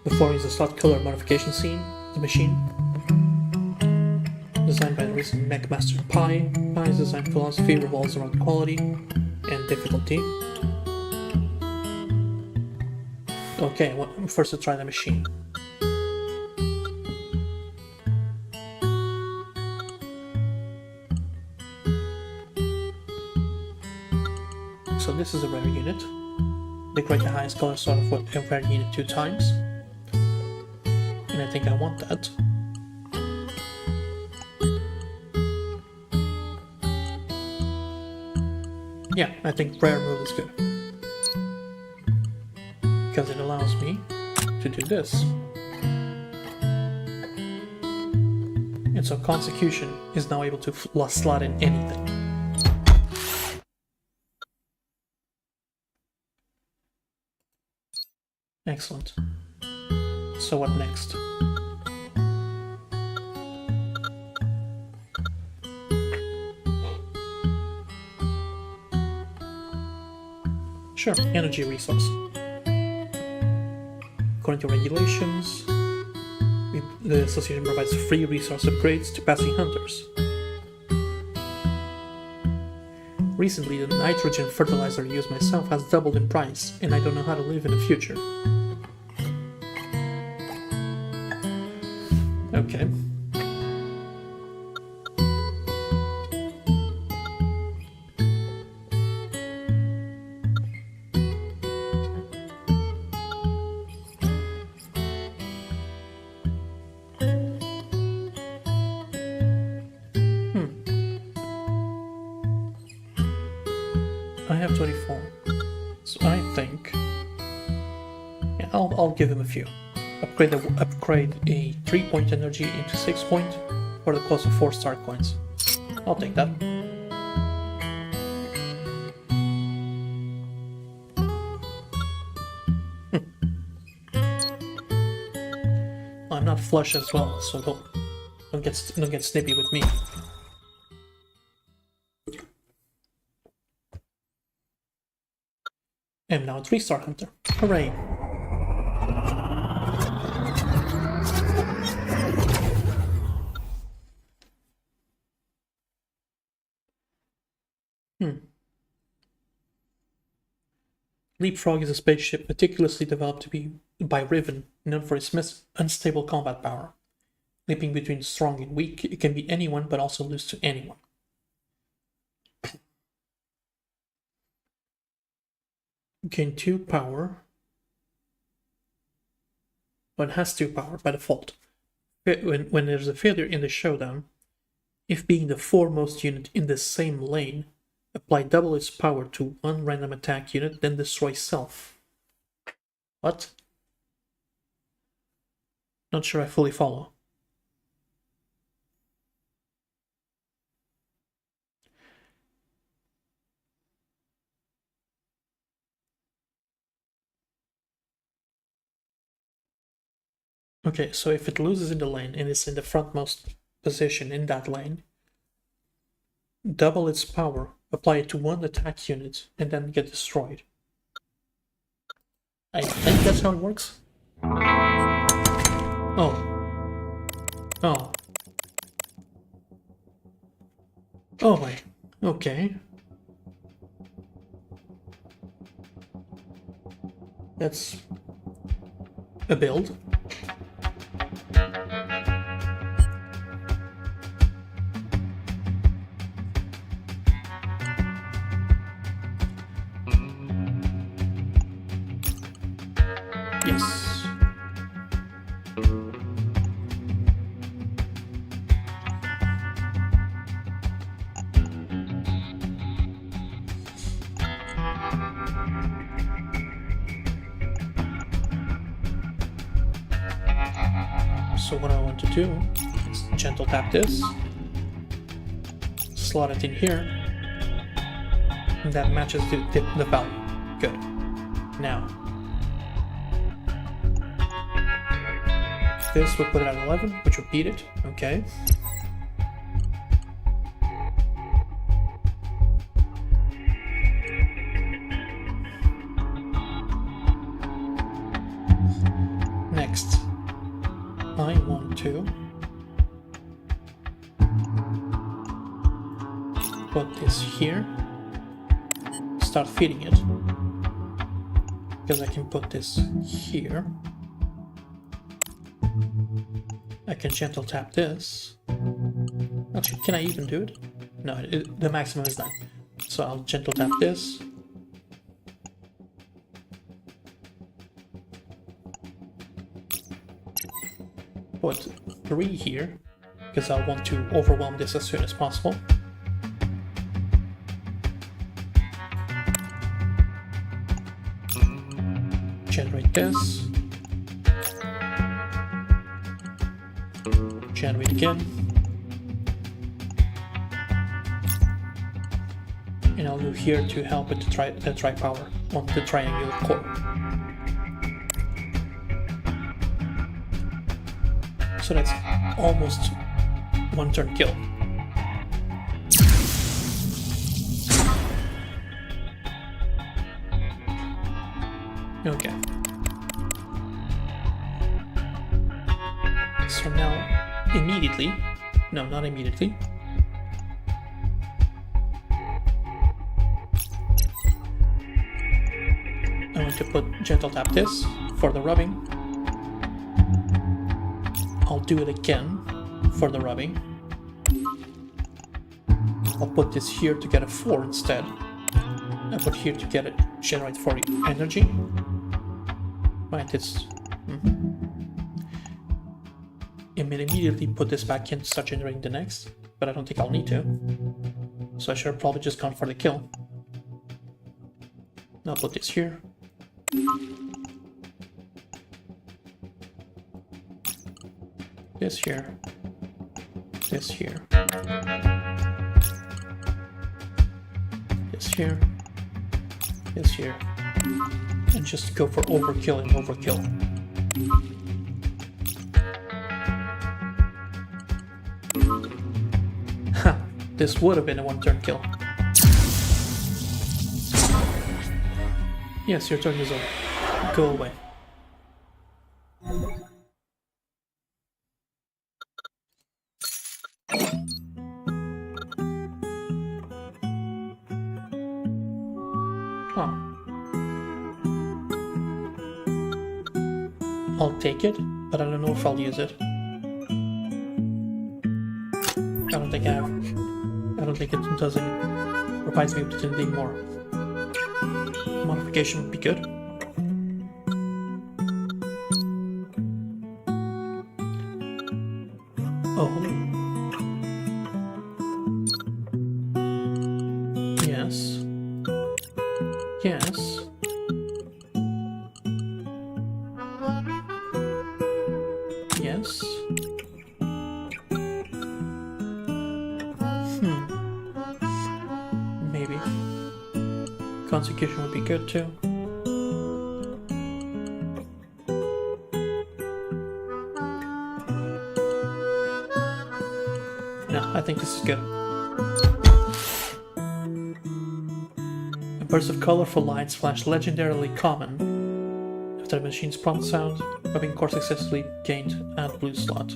Before is the slot color modification scene, the machine. Designed by the recent Mech Master Pi. Pi's design philosophy revolves around quality and difficulty. Okay, well, first to try the machine. So this is a rare unit. They create the highest color slot of a rare unit 2 times. And I think I want that. Yeah, I think rare move is good. Because it allows me to do this. And so Consecution is now able to slot in anything. Excellent. So what next? Sure, energy resource. According to regulations, the association provides free resource upgrades to passing hunters. Recently, the nitrogen fertilizer I use myself has doubled in price, and I don't know how to live in the future. Okay. I have 24. So I think... yeah, I'll give him a few. Upgrade a 3-point energy into 6-point for the cost of 4 star coins. I'll take that. I'm not flush as well, so don't get snippy with me. I'm now a 3-star hunter. Hooray! Leapfrog is a spaceship meticulously developed by Riven, known for its unstable combat power. Leaping between strong and weak, it can be anyone but also lose to anyone. Gain 2 power. Well, it has 2 power by default. When there's a failure in the showdown, if being the foremost unit in the same lane, apply double its power to one random attack unit, then destroy self. What? Not sure I fully follow. Okay, so if it loses in the lane and it's in the frontmost position in that lane, double its power, apply it to one attack unit, and then get destroyed. I think that's how it works. Oh. Oh. Oh my. Okay. That's a build. Yes. So what I want to do is gentle tap this, slot it in here, and that matches the value. Good. Now, this will put it at 11, which will beat it. Okay. Next, I want to put this here, start feeding it, because I can put this here. I can gentle tap this. Actually, can I even do it? No, the maximum is 9. So I'll gentle tap this. Put 3 here, because I want to overwhelm this as soon as possible. Generate this. Generate again. And I'll do here to help it to the tri power on the triangular core. So that's almost 1 turn kill. Okay. So now, immediately, no, not immediately. I want to put gentle tap this for the rubbing. I'll do it again for the rubbing. I'll put this here to get a 4 instead. I put here to get it generate 40 energy. Right, it's... I may immediately put this back in to start generating the next, but I don't think I'll need to. So I should have probably just gone for the kill. Now put this here. This here. This here. This here. This here. And just go for overkill and overkill. Ha! This would have been a one-turn kill. Yes, your turn is over. Go away. Huh. I'll take it, but I don't know if I'll use it. I don't think I have. I don't think it doesn't provides me with anything more. Modification would be good. Oh. Yes. Yes. Yes. Maybe. Consecution would be good too. No, I think this is good. A burst of colorful lights flash legendarily common. After the machine's prompt sound, rubbing core successfully gained add blue slot.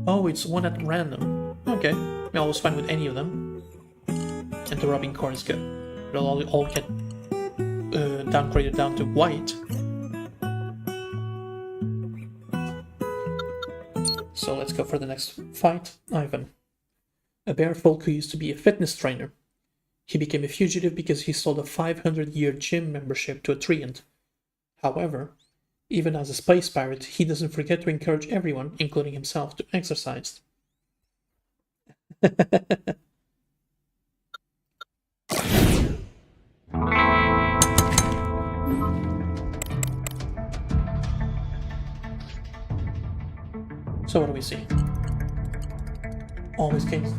Oh, it's one at random. Okay, I was fine with any of them. And the rubbing core is good. They'll all get downgraded down to white. So let's go for the next fight. Ivan. A bear folk who used to be a fitness trainer. He became a fugitive because he sold a 500-year gym membership to a treant. However, even as a space pirate, he doesn't forget to encourage everyone, including himself, to exercise. So what do we see? Always gains.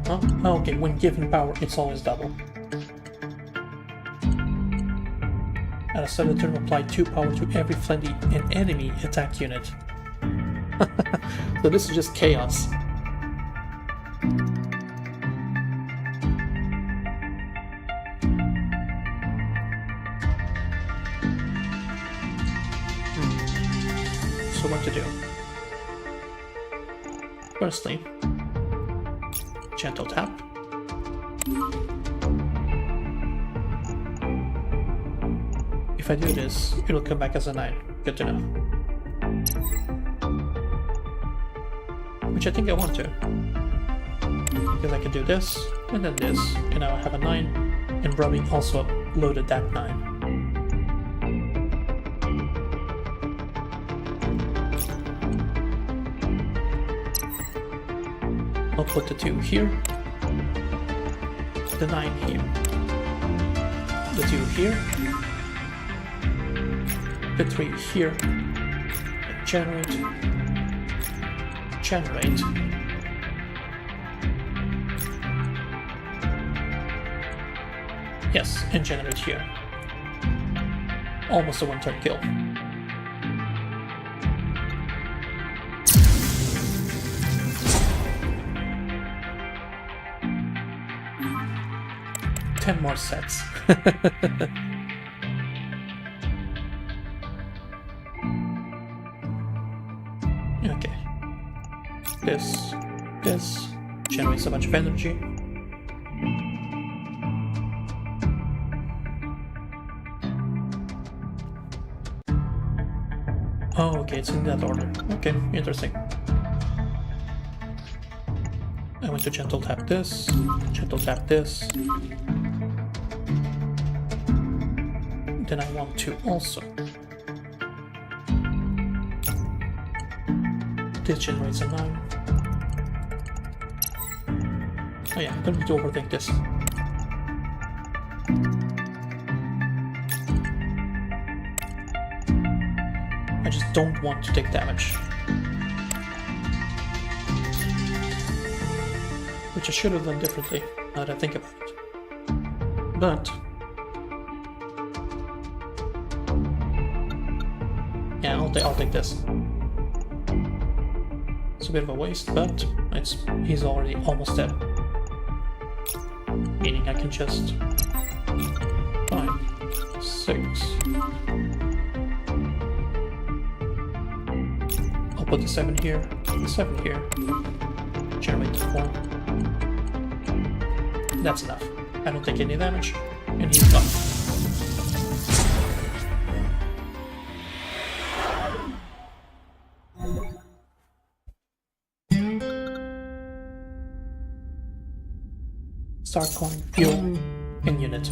Huh? Oh, okay, when given power, it's always double. At a sudden turn, apply 2 power to every friendly and enemy attack unit. So this is just chaos. So what to do? Firstly, gentle tap. If I do this, it'll come back as a 9. Good to know. Which I think I want to. Because I can do this, and then this, and now I have a 9, and rubbing also loaded that 9. I'll put the 2 here, the 9 here, the 2 here, the 3 here, generate, generate, yes, and generate here. Almost a one-turn kill. More sets. Okay. This generates a bunch of energy. Oh, okay, it's in that order. Okay, interesting. I want to gentle tap this, gentle tap this. Then I want to also. This generates a 9. Oh yeah, I don't need to overthink this. I just don't want to take damage. Which I should have done differently, now that I think about it. But... yeah, I'll take this. It's a bit of a waste, but he's already almost dead. Meaning I can just... 5, 6... I'll put the 7 here, the 7 here. Generate 4. That's enough. I don't take any damage, and he's gone. Start calling fuel in unit.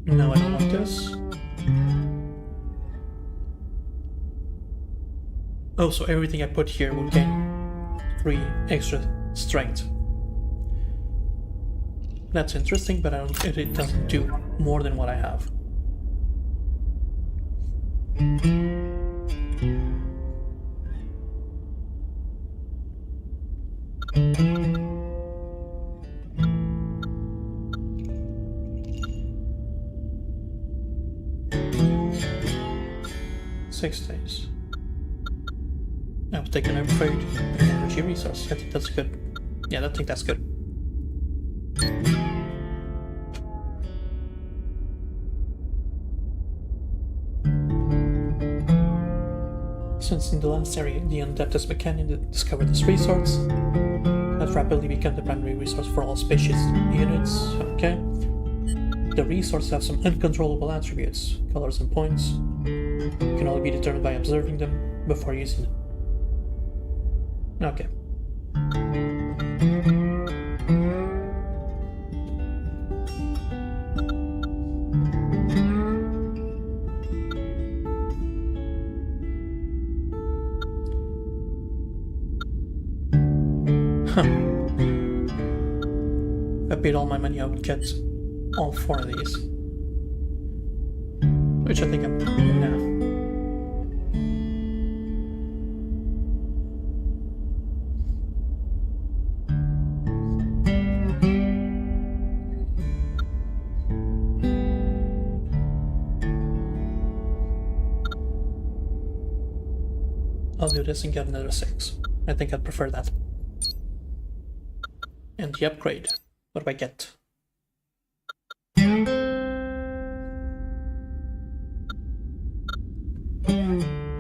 No, I don't want this. Oh, so everything I put here will gain 3 extra strength. That's interesting, but it doesn't do more than what I have. Six days. I'll take an upgrade in energy resource. I think that's good. Yeah, I think that's good. Since in the last area, the Unadeptus Mechanic discovered this resource, has rapidly become the primary resource for all species units. Okay. The resources have some uncontrollable attributes, colors and points. Can only be determined by observing them before using them. Okay. If I paid all my money, I would get all 4 of these. Which I think I'm... nah. I'll do this and get another 6. I think I'd prefer that. And the upgrade. What do I get?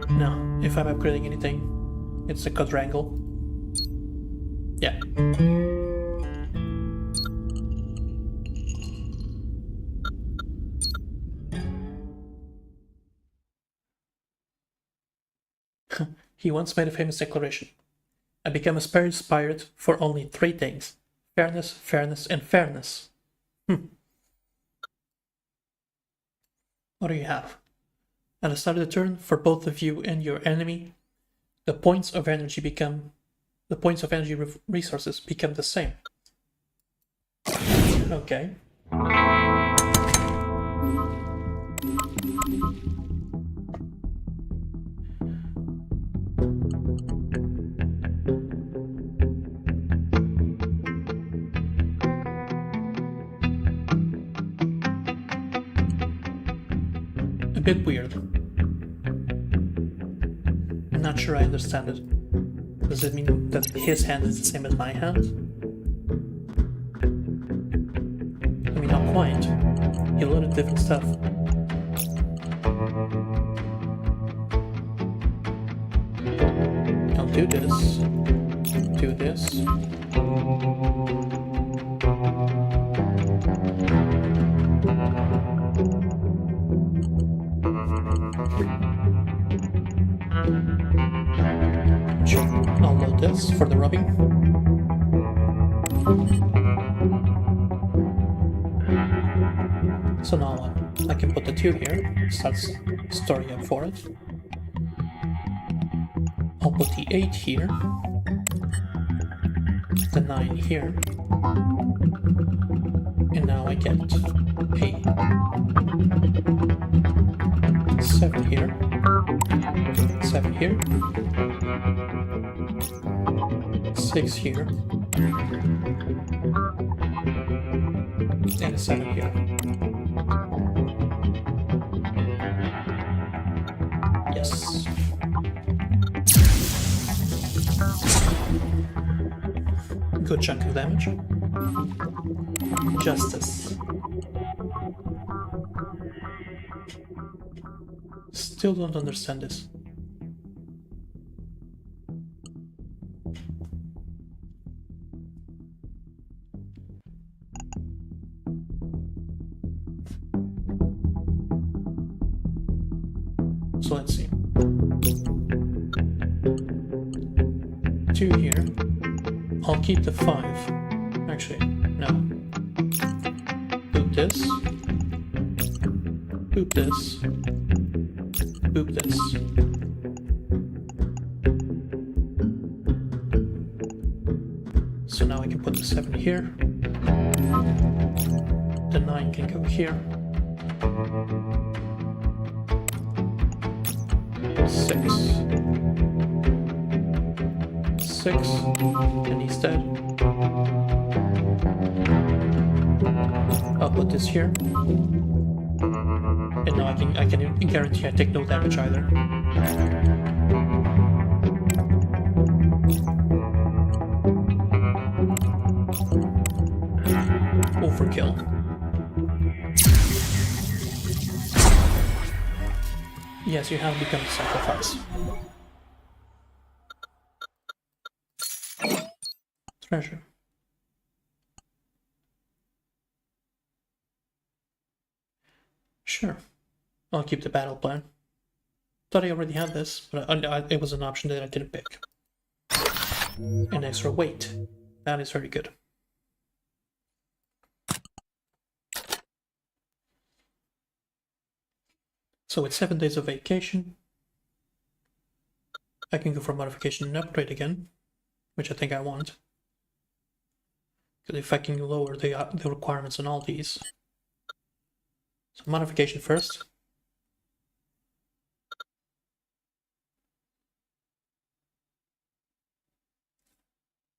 No, if I'm upgrading anything, it's a quadrangle. Yeah. He once made a famous declaration. I become inspired for only 3 things. Fairness, fairness, and fairness. What do you have? At the start of the turn, for both of you and your enemy, the points of energy resources become the same. Okay. A bit weird. I'm not sure I understand it. Does it mean that his hand is the same as my hand? I mean, not quite. He loaded different stuff. I'll do this. Do this. Sure, I'll load this for the rubbing. So now what? I can put the 2 here, start storing up for it. I'll put the 8 here, the 9 here, and now I get a 7 here, 7 here, 6 here, and a 7 here. Yes. Good chunk of damage. Justice. Still don't understand this. So let's see. 2 here. I'll keep the 5. Actually, no. Boop this. Boop this. Boop this. So now I can put the 7 here. The 9 can go here. 6. 6. And he's dead. I'll put this here. And now I can guarantee I take no damage either. Overkill. Yes, you have become a sacrifice. Treasure. Sure. I'll keep the battle plan. Thought I already had this, but it was an option that I didn't pick. An extra weight. That is very good. So with 7 days of vacation, I can go for modification and upgrade again, which I think I want. Because if I can lower the requirements on all these. So modification first.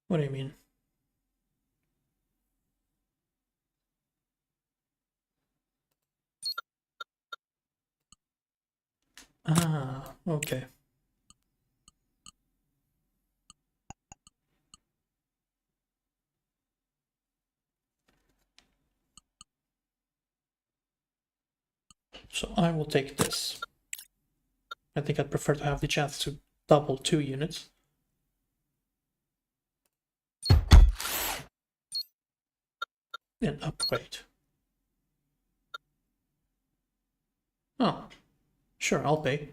What do you mean? Ah, okay. So I will take this. I think I'd prefer to have the chance to double 2 units. And upgrade. Oh, sure, I'll pay.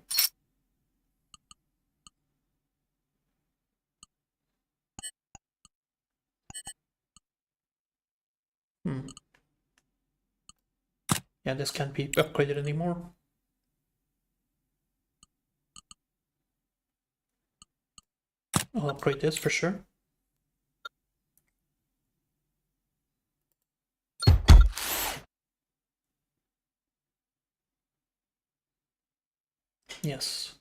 Yeah, this can't be upgraded anymore. I'll upgrade this for sure. Yes.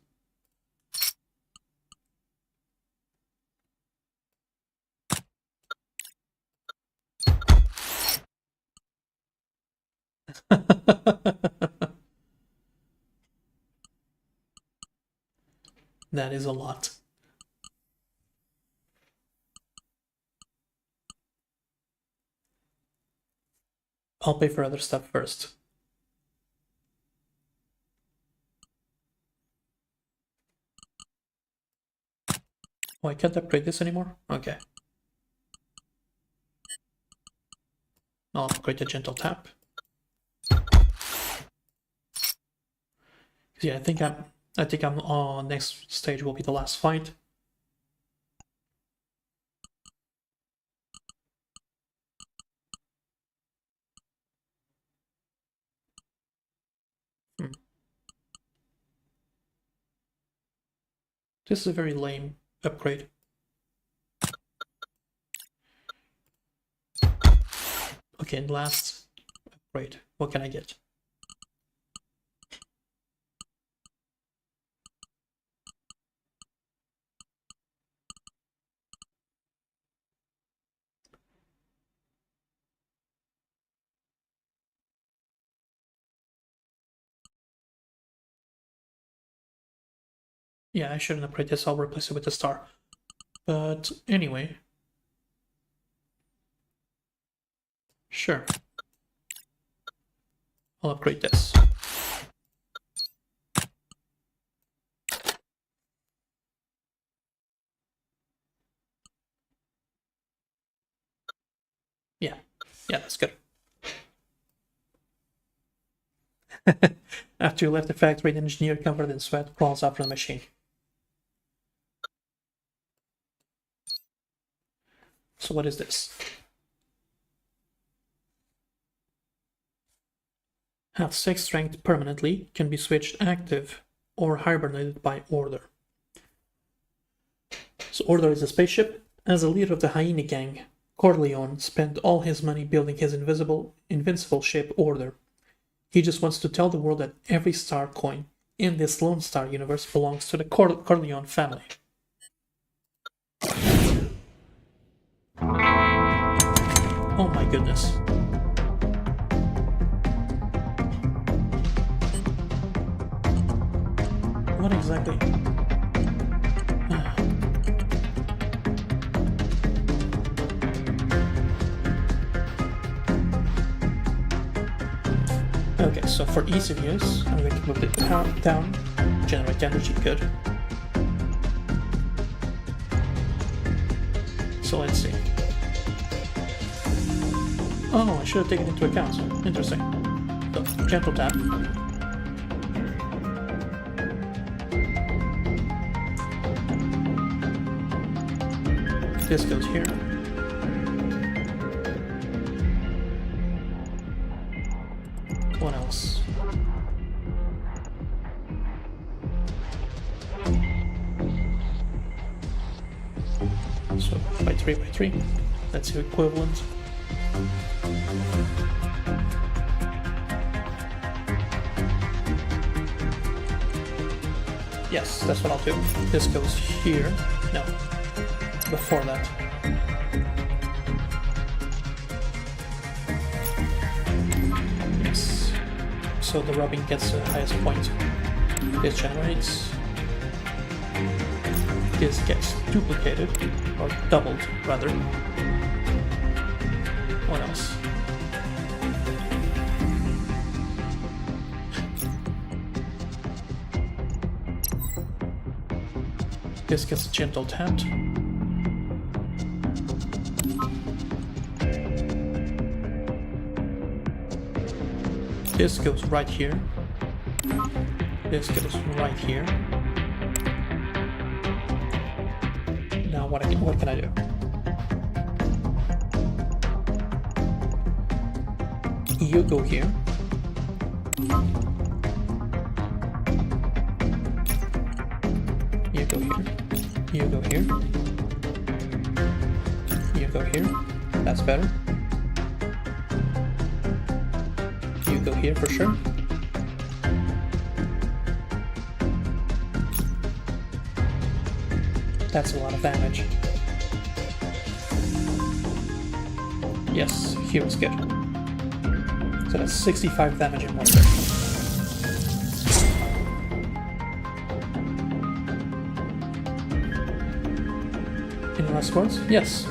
That is a lot. I'll pay for other stuff first. Oh, I can't upgrade this anymore? Okay. I'll upgrade the gentle tap. Yeah, I think I'm on next stage will be the last fight. This is a very lame upgrade. Okay, and last upgrade. What can I get? Yeah, I shouldn't upgrade this. I'll replace it with a star. But anyway. Sure. I'll upgrade this. Yeah, that's good. After you left the factory, the engineer covered in sweat crawls after the machine. So what is this? Have 6 strength permanently, can be switched active or hibernated by order. So Order is a spaceship. As a leader of the Hyena Gang, Corleone spent all his money building his invincible ship Order. He just wants to tell the world that every star coin in this Lone Star universe belongs to the Corleone family. Oh my goodness. What exactly? Okay, so for ease of use, I'm going to move it down, generate energy, good. So let's see. Oh, I should have taken into account. Interesting. So, gentle tap. This goes here. What else? So by 3 by 3, that's the equivalent. Yes, that's what I'll do. This goes here. No, before that. Yes. So the rubbing gets the highest point. This generates. This gets duplicated, or doubled, rather. What else? This gets gentle tapped. This goes right here. This goes right here. Now what can I do? You go here. You go here. You go here. You go here. That's better. You go here for sure. That's a lot of damage. Yes, here is good. So that's 65 damage in one turn. Any last words? Yes.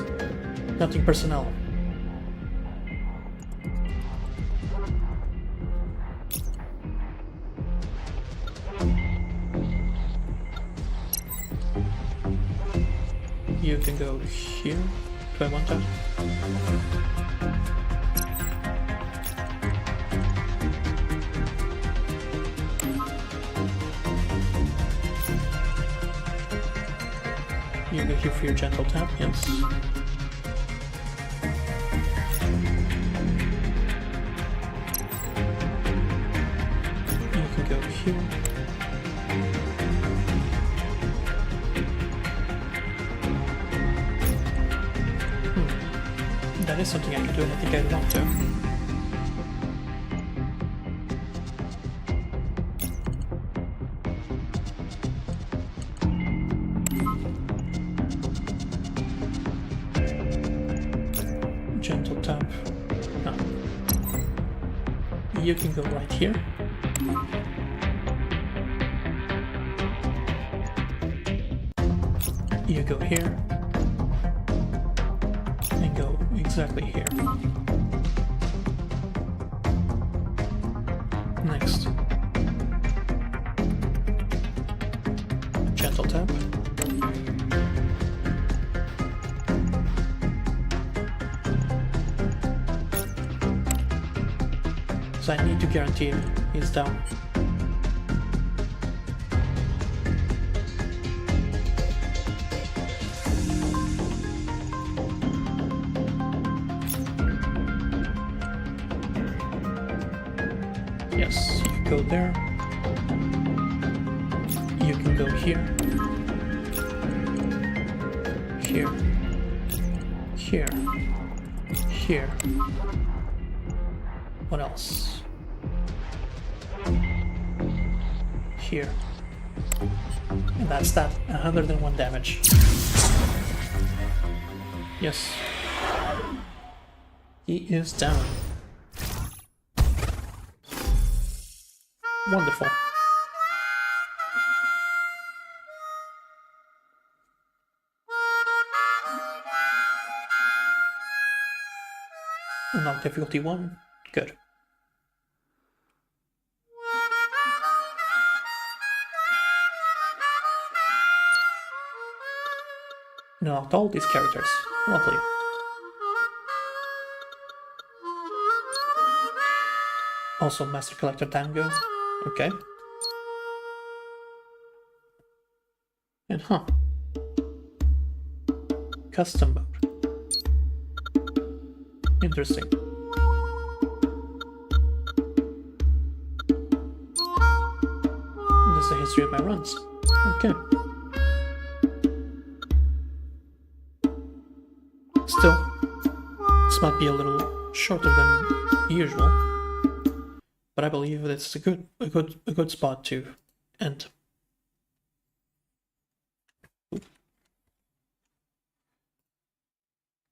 Nothing personnel. You can go here. Do I want that? You go here for your gentle tap, yes. You can go here. that is something I can do, and I think I want to. Gentle tap. No. You can go right here. You go here. And go exactly here. Next. Gentle tap. So I need to guarantee he's down. Yes, you go there. You can go here. Here. Here. Here. What else? Here. And that's that. 101 damage. Yes. He is down. Wonderful. Unlock difficulty 1. Good. Unlocked all these characters. Lovely. Also Master Collector Tango. Okay. And custom mode. Interesting. This is the history of my runs. Okay. Still, this might be a little shorter than usual, but I believe it's a good spot to end.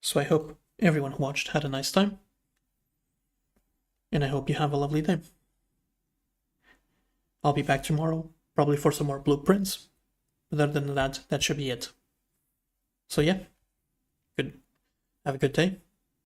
So I hope everyone who watched had a nice time, and I hope you have a lovely day. I'll be back tomorrow, probably for some more blueprints, but other than that, that should be it. So yeah, have a good day,